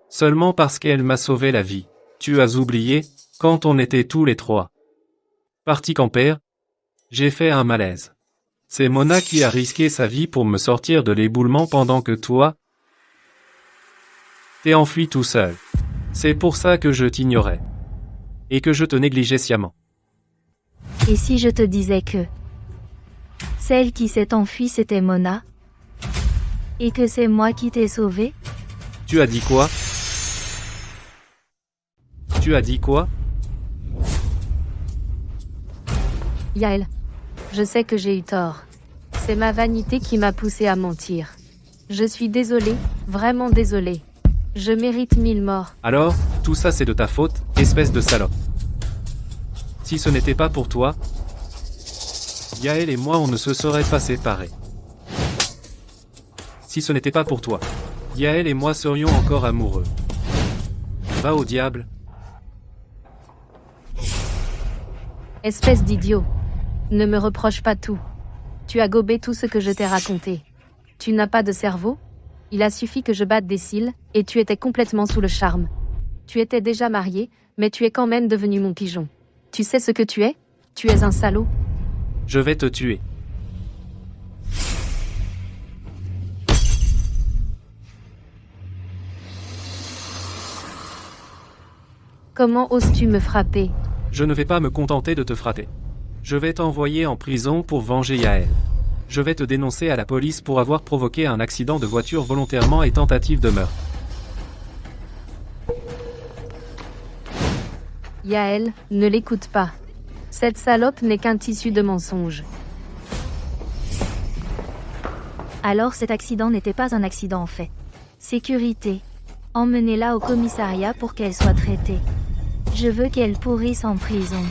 B: Seulement parce qu'elle m'a sauvé la vie. Tu as oublié, quand on était tous les trois partis camper, j'ai fait un malaise. C'est Mona qui a risqué sa vie pour me sortir de l'éboulement pendant que toi, t'es enfui tout seul. C'est pour ça que je t'ignorais. Et que je te négligeais sciemment.
A: Et si je te disais que celle qui s'est enfuie c'était Mona, et que c'est moi qui t'ai sauvé?
B: Tu as dit quoi? Tu as dit quoi?
C: Yael, je sais que j'ai eu tort. C'est ma vanité qui m'a poussé à mentir. Je suis désolée, vraiment désolée. Je mérite 1000 morts.
B: Alors, tout ça c'est de ta faute, espèce de salope. Si ce n'était pas pour toi, Yael et moi on ne se serait pas séparés. Si ce n'était pas pour toi, Yael et moi serions encore amoureux. Va au diable.
C: Espèce d'idiot. Ne me reproche pas tout. Tu as gobé tout ce que je t'ai raconté. Tu n'as pas de cerveau? Il a suffi que je batte des cils, et tu étais complètement sous le charme. Tu étais déjà marié, mais tu es quand même devenu mon pigeon. Tu sais ce que tu es? Tu es un salaud.
B: Je vais te tuer.
C: Comment oses-tu me frapper?
B: Je ne vais pas me contenter de te frapper. Je vais t'envoyer en prison pour venger Yael. Je vais te dénoncer à la police pour avoir provoqué un accident de voiture volontairement et tentative de meurtre.
C: Yael, ne l'écoute pas. Cette salope n'est qu'un tissu de mensonges.
A: Alors cet accident n'était pas un accident en fait. Sécurité. Emmenez-la au commissariat pour qu'elle soit traitée. Je veux qu'elle pourrisse en prison.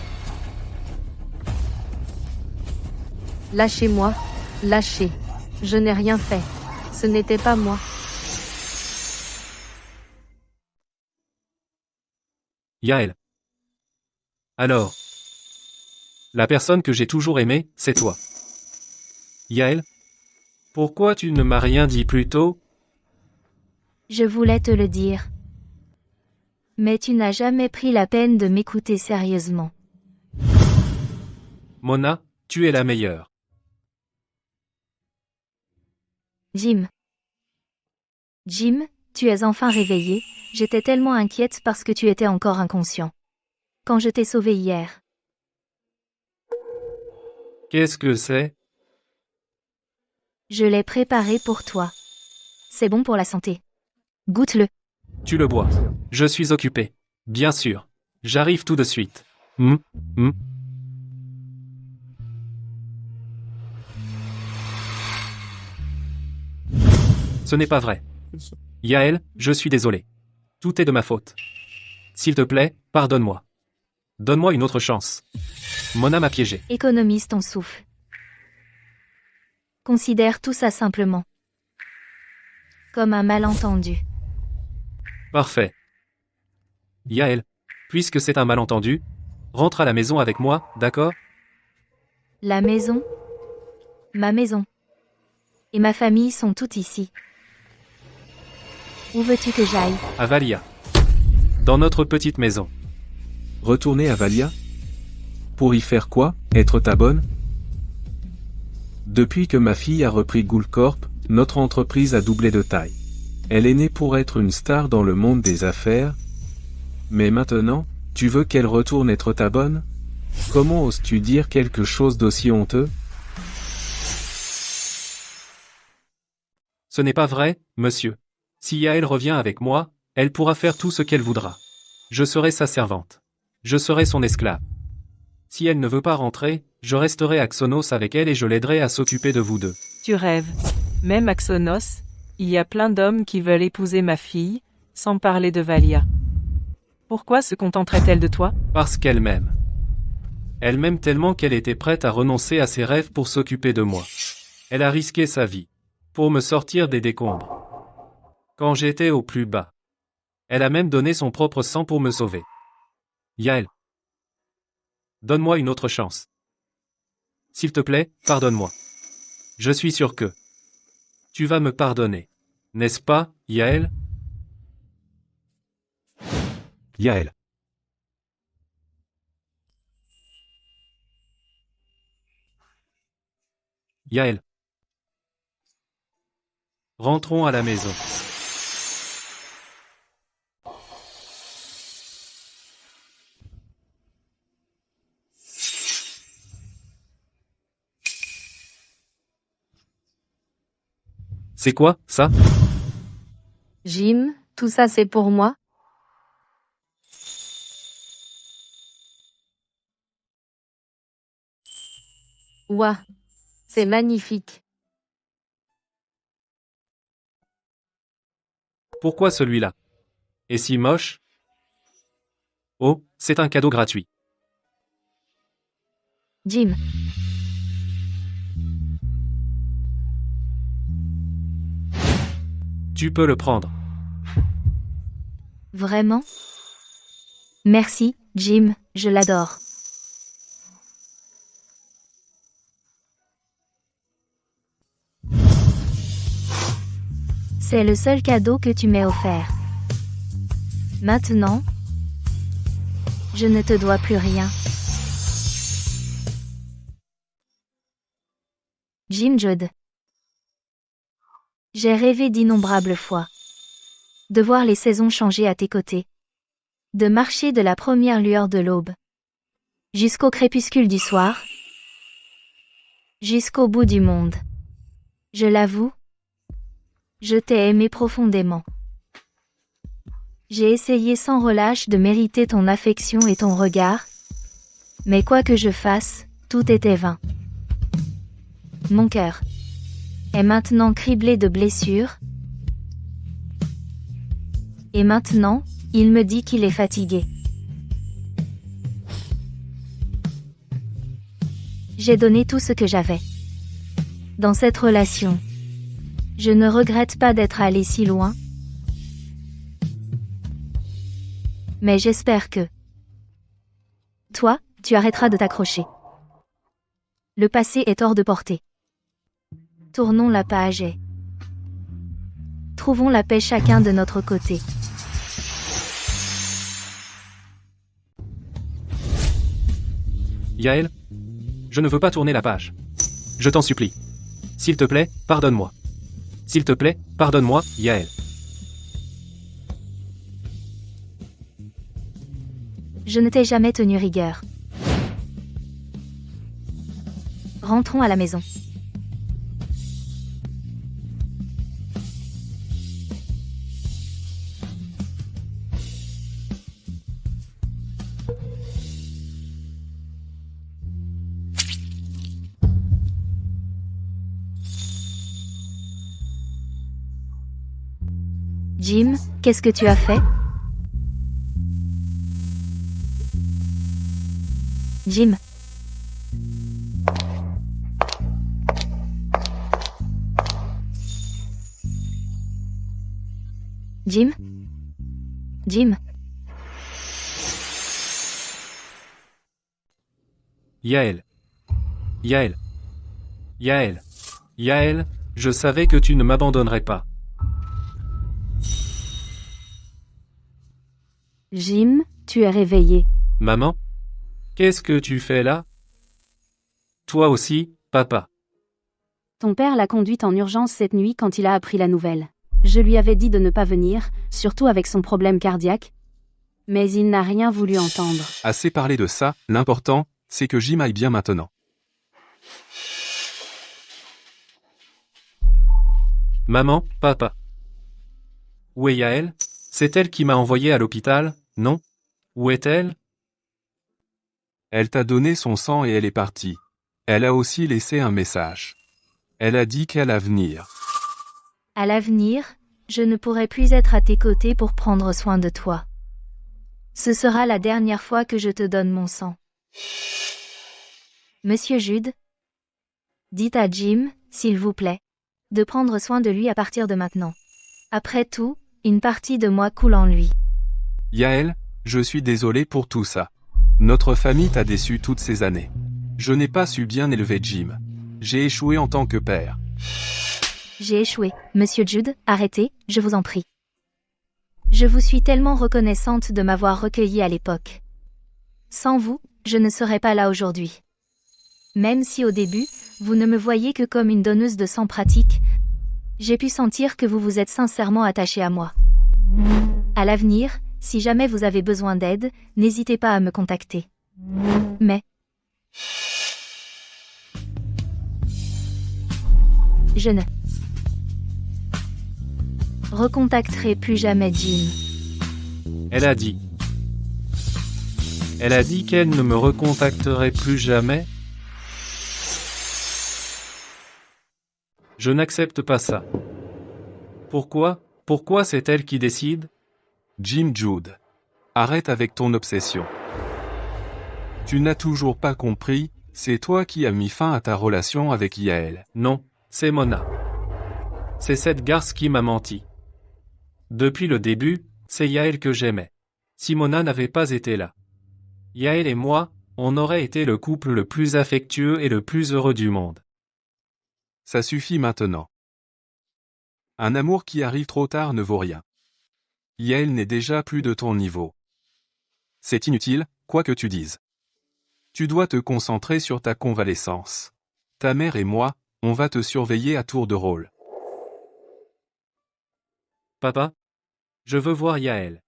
C: Lâchez-moi. Lâchez. Je n'ai rien fait. Ce n'était pas moi.
B: Yael. Alors. La personne que j'ai toujours aimée, c'est toi. Yael. Pourquoi tu ne m'as rien dit plus tôt?
A: Je voulais te le dire. Mais tu n'as jamais pris la peine de m'écouter sérieusement.
B: Mona, tu es la meilleure.
A: Jim. Jim, tu es enfin réveillé, j'étais tellement inquiète parce que tu étais encore inconscient. Quand je t'ai sauvé hier.
B: Qu'est-ce que c'est?
A: Je l'ai préparé pour toi. C'est bon pour la santé. Goûte-le.
B: Tu le bois. Je suis occupé. Bien sûr. J'arrive tout de suite. Ce n'est pas vrai. Yael, je suis désolé. Tout est de ma faute. S'il te plaît, pardonne-moi. Donne-moi une autre chance. Mona m'a piégé.
A: Économise ton souffle. Considère tout ça simplement comme un malentendu.
B: Parfait. Yael, puisque c'est un malentendu, rentre à la maison avec moi, d'accord?
A: La maison? Ma maison. Et ma famille sont toutes ici. Où veux-tu que j'aille?
B: À Valia. Dans notre petite maison.
F: Retourner à Valia? Pour y faire quoi? Être ta bonne? Depuis que ma fille a repris Goulcorp, notre entreprise a doublé de taille. Elle est née pour être une star dans le monde des affaires. Mais maintenant, tu veux qu'elle retourne être ta bonne? Comment oses-tu dire quelque chose d'aussi honteux?
B: Ce n'est pas vrai, monsieur. Si Yael revient avec moi, elle pourra faire tout ce qu'elle voudra. Je serai sa servante. Je serai son esclave. Si elle ne veut pas rentrer, je resterai à Xonos avec elle et je l'aiderai à s'occuper de vous deux.
G: Tu rêves. Même à Xonos, il y a plein d'hommes qui veulent épouser ma fille, sans parler de Valia. Pourquoi se contenterait-elle de toi?
B: Parce qu'elle m'aime. Elle m'aime tellement qu'elle était prête à renoncer à ses rêves pour s'occuper de moi. Elle a risqué sa vie. Pour me sortir des décombres. Quand j'étais au plus bas. Elle a même donné son propre sang pour me sauver. Yael. Donne-moi une autre chance. S'il te plaît, pardonne-moi. Je suis sûr que tu vas me pardonner. N'est-ce pas, Yael?
D: Yael.
B: Yael. Rentrons à la maison. C'est quoi, ça?
C: Jim, tout ça c'est pour moi? Ouah, c'est magnifique.
B: Pourquoi celui-là est si moche? Oh, c'est un cadeau gratuit.
A: Jim.
B: Tu peux le prendre.
A: Vraiment? Merci, Jim, je l'adore. C'est le seul cadeau que tu m'aies offert. Maintenant, je ne te dois plus rien. Jim Judd. J'ai rêvé d'innombrables fois. De voir les saisons changer à tes côtés. De marcher de la première lueur de l'aube. Jusqu'au crépuscule du soir. Jusqu'au bout du monde. Je l'avoue. Je t'ai aimé profondément. J'ai essayé sans relâche de mériter ton affection et ton regard. Mais quoi que je fasse, tout était vain. Mon cœur est maintenant criblé de blessures. Et maintenant, il me dit qu'il est fatigué. J'ai donné tout ce que j'avais. Dans cette relation, je ne regrette pas d'être allé si loin. Mais j'espère que toi, tu arrêteras de t'accrocher. Le passé est hors de portée. Tournons la page et trouvons la paix chacun de notre côté.
B: Yael, je ne veux pas tourner la page. Je t'en supplie. S'il te plaît, pardonne-moi. S'il te plaît, pardonne-moi, Yael.
A: Je ne t'ai jamais tenu rigueur. Rentrons à la maison. Jim, qu'est-ce que tu as fait? Jim. Jim? Jim?
B: Yael. Yael. Yael. Yael, je savais que tu ne m'abandonnerais pas.
C: Jim, tu es réveillé.
B: Maman? Qu'est-ce que tu fais là? Toi aussi, papa.
C: Ton père l'a conduite en urgence cette nuit quand il a appris la nouvelle. Je lui avais dit de ne pas venir, surtout avec son problème cardiaque. Mais il n'a rien voulu entendre.
E: Assez parlé de ça, l'important, c'est que Jim aille bien maintenant.
B: Maman, papa. Où est Yael? C'est elle qui m'a envoyé à l'hôpital, non? Où est-elle?
E: Elle t'a donné son sang et elle est partie. Elle a aussi laissé un message. Elle a dit qu'à l'avenir.
A: À l'avenir, je ne pourrai plus être à tes côtés pour prendre soin de toi. Ce sera la dernière fois que je te donne mon sang. Monsieur Judd, dites à Jim, s'il vous plaît, de prendre soin de lui à partir de maintenant. Après tout, une partie de moi coule en lui.
E: Yael, je suis désolé pour tout ça. Notre famille t'a déçu toutes ces années. Je n'ai pas su bien élever Jim. J'ai échoué en tant que père.
A: J'ai échoué. Monsieur Jude, arrêtez, je vous en prie. Je vous suis tellement reconnaissante de m'avoir recueillie à l'époque. Sans vous, je ne serais pas là aujourd'hui. Même si au début, vous ne me voyez que comme une donneuse de sang pratique, j'ai pu sentir que vous vous êtes sincèrement attaché à moi. À l'avenir, si jamais vous avez besoin d'aide, n'hésitez pas à me contacter. Mais je ne recontacterai plus jamais Jim.
B: Elle a dit. Elle a dit qu'elle ne me recontacterait plus jamais. Je n'accepte pas ça. Pourquoi? Pourquoi c'est elle qui décide?
E: Jim Jude. Arrête avec ton obsession. Tu n'as toujours pas compris, c'est toi qui as mis fin à ta relation avec Yael.
B: Non, c'est Mona. C'est cette garce qui m'a menti. Depuis le début, c'est Yael que j'aimais. Si Mona n'avait pas été là, Yael et moi, on aurait été le couple le plus affectueux et le plus heureux du monde.
E: Ça suffit maintenant. Un amour qui arrive trop tard ne vaut rien. Yael n'est déjà plus de ton niveau. C'est inutile, quoi que tu dises. Tu dois te concentrer sur ta convalescence. Ta mère et moi, on va te surveiller à tour de rôle.
B: Papa? Je veux voir Yael.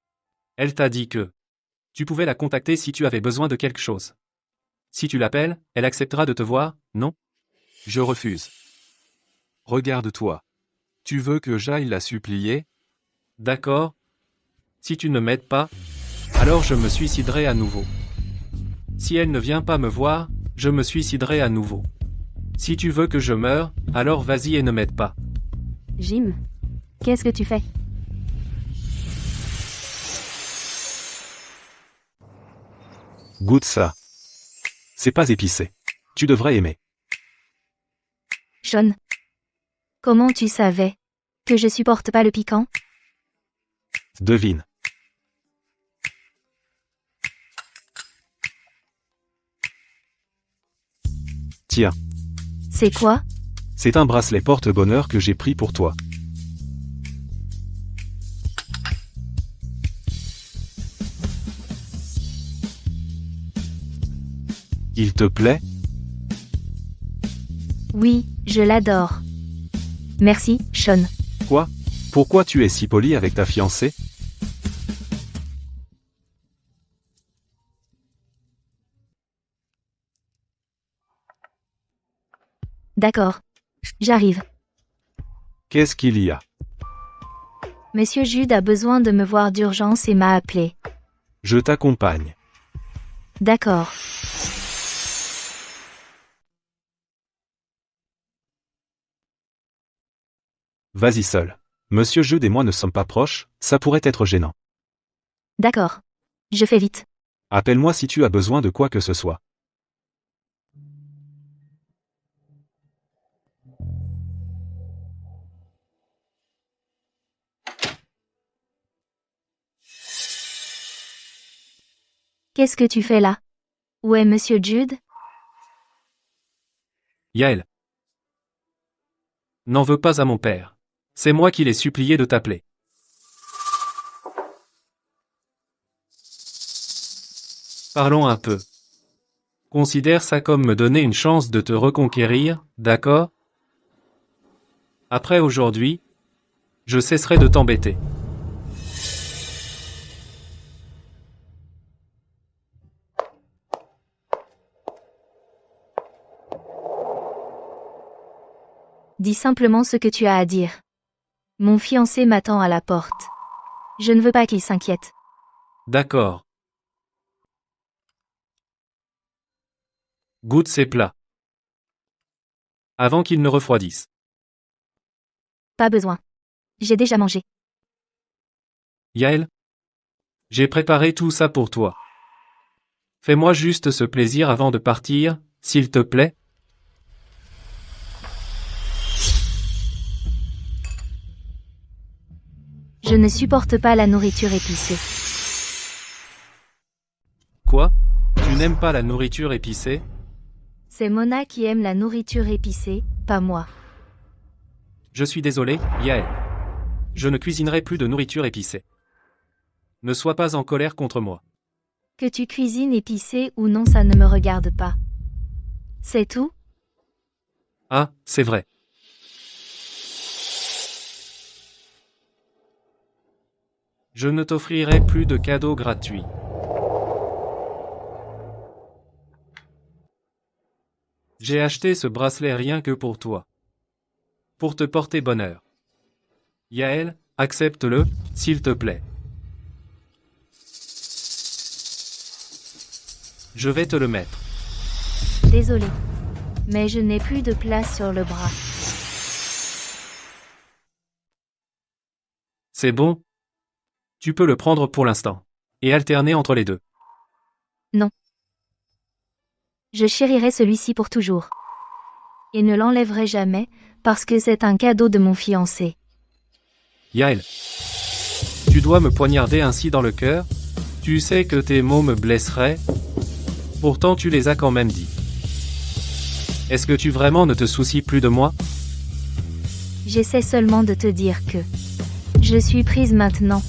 B: Elle t'a dit que tu pouvais la contacter si tu avais besoin de quelque chose. Si tu l'appelles, elle acceptera de te voir, non?
E: Je refuse. Regarde-toi. Tu veux que j'aille la supplier?
B: D'accord. Si tu ne m'aides pas, alors je me suiciderai à nouveau. Si elle ne vient pas me voir, je me suiciderai à nouveau. Si tu veux que je meure, alors vas-y et ne m'aide pas.
C: Jim, qu'est-ce que tu fais?
D: Goûte ça. C'est pas épicé. Tu devrais aimer.
A: Sean. Comment tu savais que je supporte pas le piquant?
D: Devine. Tiens,
A: C'est quoi?
D: c'est un bracelet porte-bonheur que j'ai pris pour toi. Il te plaît?
A: Oui, je l'adore. Merci, Sean.
D: Quoi? Pourquoi tu es si poli avec ta fiancée?
A: D'accord. J'arrive.
D: Qu'est-ce qu'il y a?
A: Monsieur Jude a besoin de me voir d'urgence et m'a appelé.
D: Je t'accompagne.
A: D'accord.
D: Vas-y seul. Monsieur Jude et moi ne sommes pas proches, ça pourrait être gênant.
A: D'accord. Je fais vite.
D: Appelle-moi si tu as besoin de quoi que ce soit.
A: Qu'est-ce que tu fais là? Où est Monsieur Jude?
B: Yael. N'en veux pas à mon père. C'est moi qui l'ai supplié de t'appeler. Parlons un peu. Considère ça comme me donner une chance de te reconquérir, d'accord? Après aujourd'hui, je cesserai de t'embêter.
A: Dis simplement ce que tu as à dire. Mon fiancé m'attend à la porte. Je ne veux pas qu'il s'inquiète.
B: D'accord. Goûte ces plats. Avant qu'ils ne refroidissent.
A: Pas besoin. J'ai déjà mangé.
B: Yael? J'ai préparé tout ça pour toi. Fais-moi juste ce plaisir avant de partir, s'il te plaît.
A: Je ne supporte pas la nourriture épicée.
B: n'aime pas la nourriture épicée?
A: C'est Mona qui aime la nourriture épicée, pas moi.
B: Je suis désolé, Yael. Je ne cuisinerai plus de nourriture épicée. Ne sois pas en colère contre moi.
A: Que tu cuisines épicé ou non, ça ne me regarde pas. C'est tout?
B: Ah, c'est vrai. Je ne t'offrirai plus de cadeaux gratuits. J'ai acheté ce bracelet rien que pour toi. Pour te porter bonheur. Yael, accepte-le, s'il te plaît. Je vais te le mettre.
A: Désolé. Mais je n'ai plus de place sur le bras.
B: C'est bon? Tu peux le prendre pour l'instant. Et alterner entre les deux.
A: Non. Je chérirai celui-ci pour toujours. Et ne l'enlèverai jamais, parce que c'est un cadeau de mon fiancé.
B: Yael. Tu dois me poignarder ainsi dans le cœur? Tu sais que tes mots me blesseraient? Pourtant tu les as quand même dit. Est-ce que tu vraiment ne te soucies plus de moi?
A: J'essaie seulement de te dire que je suis prise maintenant.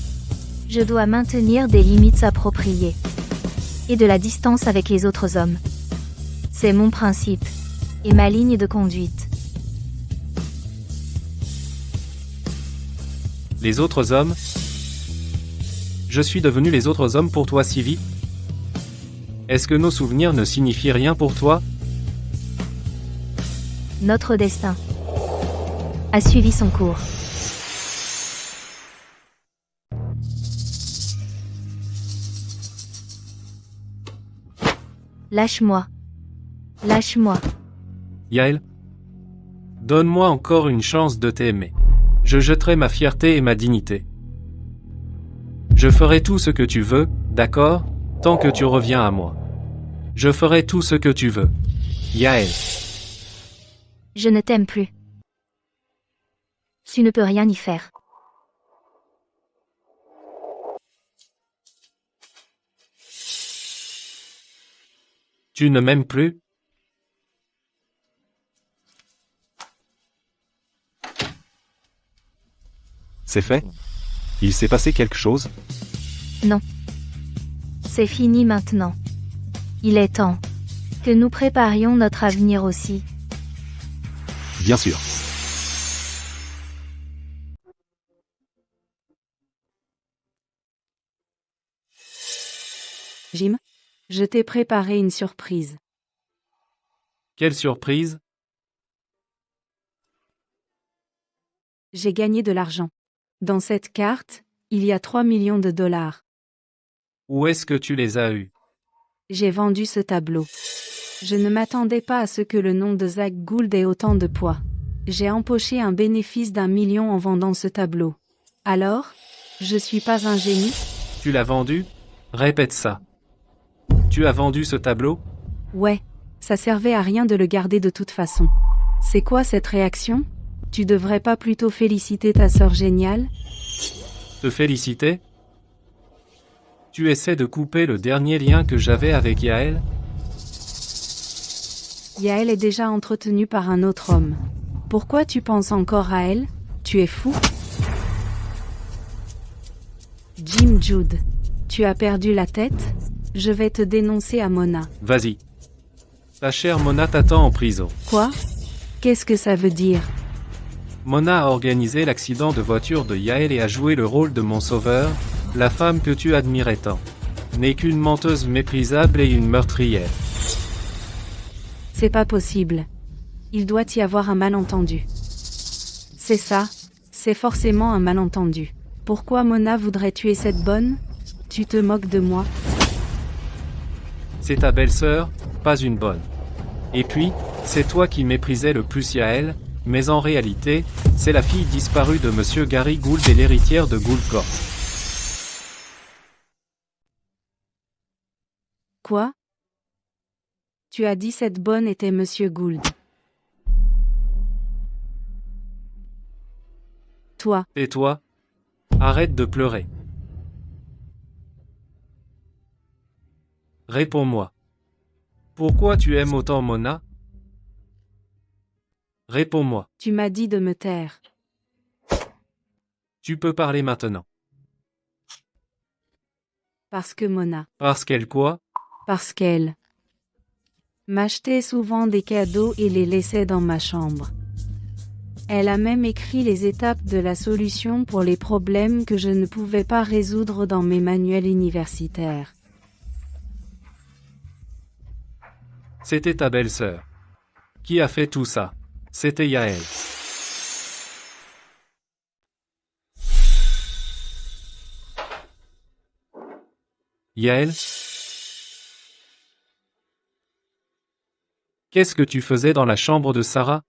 A: Je dois maintenir des limites appropriées. Et de la distance avec les autres hommes. C'est mon principe. Et ma ligne de conduite.
B: Les autres hommes? Je suis devenu les autres hommes pour toi, Sylvie? Est-ce que nos souvenirs ne signifient rien pour toi?
A: Notre destin a suivi son cours. Lâche-moi. Lâche-moi.
B: Yael? Donne-moi encore une chance de t'aimer. Je jetterai ma fierté et ma dignité. Je ferai tout ce que tu veux, d'accord, tant que tu reviens à moi. Je ferai tout ce que tu veux. Yael.
A: Je ne t'aime plus. Tu ne peux rien y faire.
B: Tu ne m'aimes plus?
D: C'est fait? Il s'est passé quelque chose?
A: Non. C'est fini maintenant. Il est temps que nous préparions notre avenir aussi.
D: Bien sûr.
C: Jim, je t'ai préparé une surprise.
B: Quelle surprise?
C: J'ai gagné de l'argent. Dans cette carte, il y a 3 millions de dollars.
B: Où est-ce que tu les as eus?
C: J'ai vendu ce tableau. Je ne m'attendais pas à ce que le nom de Zach Gould ait autant de poids. J'ai empoché un bénéfice d'1 million en vendant ce tableau. Alors, je suis pas un génie?
B: Tu l'as vendu? Répète ça. Tu as vendu ce tableau?
C: Ouais, ça servait à rien de le garder de toute façon. C'est quoi cette réaction? Tu devrais pas plutôt féliciter ta sœur géniale?
B: Te féliciter? Tu essaies de couper le dernier lien que j'avais avec Yael?
C: Yael est déjà entretenue par un autre homme. Pourquoi tu penses encore à elle? Tu es fou? Jim Jude, tu as perdu la tête? Je vais te dénoncer à Mona.
B: Vas-y. Ta chère Mona t'attend en prison.
C: Quoi? Qu'est-ce que ça veut dire?
B: Mona a organisé l'accident de voiture de Yael et a joué le rôle de mon sauveur, la femme que tu admirais tant. N'est qu'une menteuse méprisable et une meurtrière.
C: C'est pas possible. Il doit y avoir un malentendu. C'est ça, c'est forcément un malentendu. Pourquoi Mona voudrait tuer cette bonne? Tu te moques de moi?
B: C'est ta belle-sœur, pas une bonne. Et puis, c'est toi qui méprisais le plus Yael, mais en réalité, c'est la fille disparue de Monsieur Gary Gould et l'héritière de Gould Corp.
C: Quoi? Tu as dit cette bonne était Monsieur Gould. Toi.
B: Et toi? Arrête de pleurer. Réponds-moi. Pourquoi tu aimes autant Mona? Réponds-moi.
C: Tu m'as dit de me taire.
B: Tu peux parler maintenant.
C: Parce que Mona.
B: Parce qu'elle quoi?
C: Parce qu'elle m'achetait souvent des cadeaux et les laissait dans ma chambre. Elle a même écrit les étapes de la solution pour les problèmes que je ne pouvais pas résoudre dans mes manuels universitaires.
B: C'était ta belle-sœur. Qui a fait tout ça? C'était Yael. Yael? Qu'est-ce que tu faisais dans la chambre de Sarah?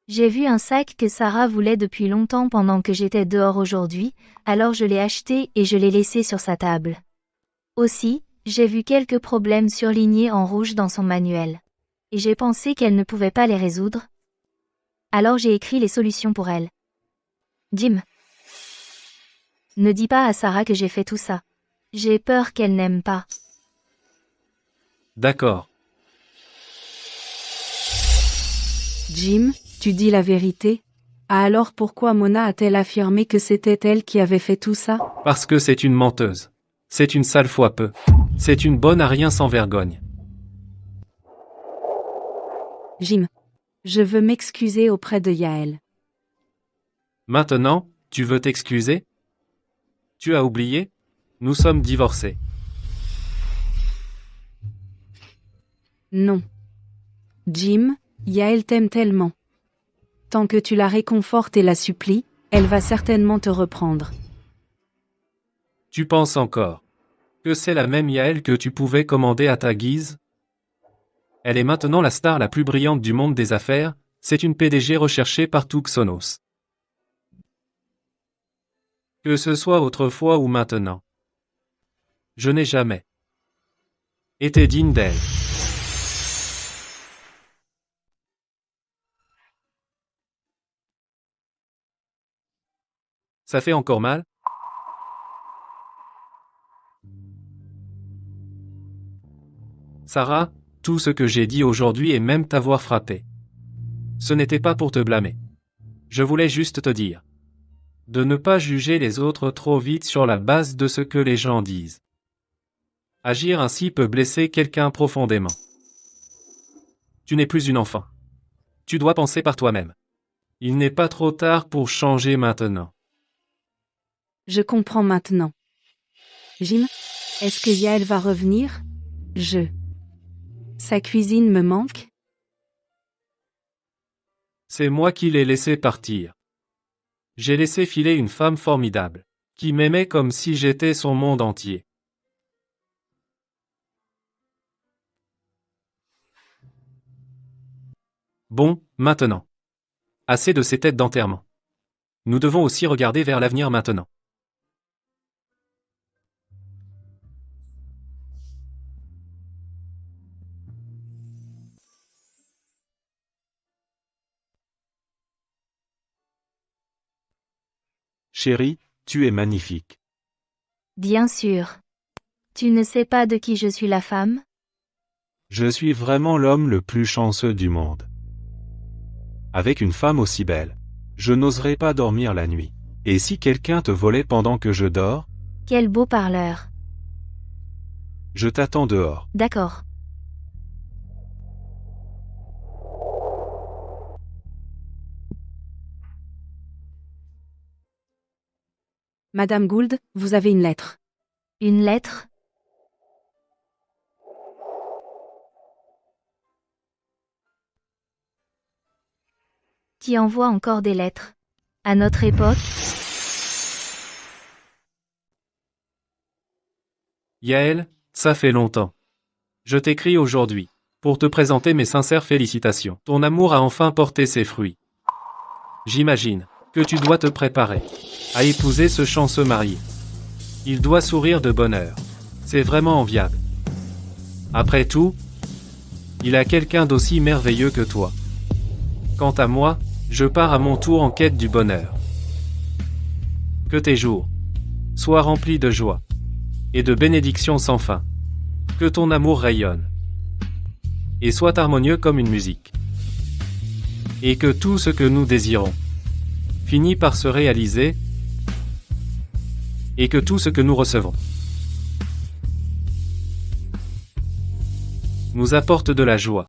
A: J'ai vu un sac que Sarah voulait depuis longtemps pendant que j'étais dehors aujourd'hui, alors je l'ai acheté et je l'ai laissé sur sa table. Aussi, j'ai vu quelques problèmes surlignés en rouge dans son manuel. Et j'ai pensé qu'elle ne pouvait pas les résoudre. Alors j'ai écrit les solutions pour elle. Jim. Ne dis pas à Sarah que j'ai fait tout ça. J'ai peur qu'elle n'aime pas.
B: D'accord.
C: Jim, tu dis la vérité? Ah alors pourquoi Mona a-t-elle affirmé que c'était elle qui avait fait tout ça?
B: Parce que c'est une menteuse. C'est une sale fois peu. C'est une bonne à rien sans vergogne.
C: Jim. Je veux m'excuser auprès de Yael.
B: Maintenant, tu veux t'excuser? Tu as oublié? Nous sommes divorcés.
C: Non. Jim, Yael t'aime tellement. Tant que tu la réconfortes et la supplies, elle va certainement te reprendre.
B: Tu penses encore que c'est la même Yael que tu pouvais commander à ta guise? Elle est maintenant la star la plus brillante du monde des affaires, c'est une PDG recherchée par tout Xonos. Que ce soit autrefois ou maintenant. Je n'ai jamais été digne d'elle. Ça fait encore mal? Sarah, tout ce que j'ai dit aujourd'hui et même t'avoir frappé. Ce n'était pas pour te blâmer. Je voulais juste te dire de ne pas juger les autres trop vite sur la base de ce que les gens disent. Agir ainsi peut blesser quelqu'un profondément. Tu n'es plus une enfant. Tu dois penser par toi-même. Il n'est pas trop tard pour changer maintenant.
C: Je comprends maintenant. Jim, est-ce que Yael va revenir? Sa cuisine me manque?
B: C'est moi qui l'ai laissé partir. J'ai laissé filer une femme formidable, qui m'aimait comme si j'étais son monde entier. Bon, maintenant. Assez de ces têtes d'enterrement. Nous devons aussi regarder vers l'avenir maintenant.
D: Chérie, tu es magnifique.
A: Bien sûr. Tu ne sais pas de qui je suis la femme?
D: Je suis vraiment l'homme le plus chanceux du monde. Avec une femme aussi belle, je n'oserais pas dormir la nuit. Et si quelqu'un te volait pendant que je dors?
A: Quel beau parleur.
D: Je t'attends dehors.
A: D'accord.
C: Madame Gould, vous avez une lettre.
A: Une lettre? Qui envoie encore des lettres? À notre époque?
B: Yael, ça fait longtemps. Je t'écris aujourd'hui, pour te présenter mes sincères félicitations. Ton amour a enfin porté ses fruits. J'imagine que tu dois te préparer à épouser ce chanceux mari. Il doit sourire de bonheur. C'est vraiment enviable. Après tout, il a quelqu'un d'aussi merveilleux que toi. Quant à moi, je pars à mon tour en quête du bonheur. Que tes jours soient remplis de joie et de bénédictions sans fin. Que ton amour rayonne. et soit harmonieux comme une musique. Et que tout ce que nous désirons finit par se réaliser, et que tout ce que nous recevons nous apporte de la joie.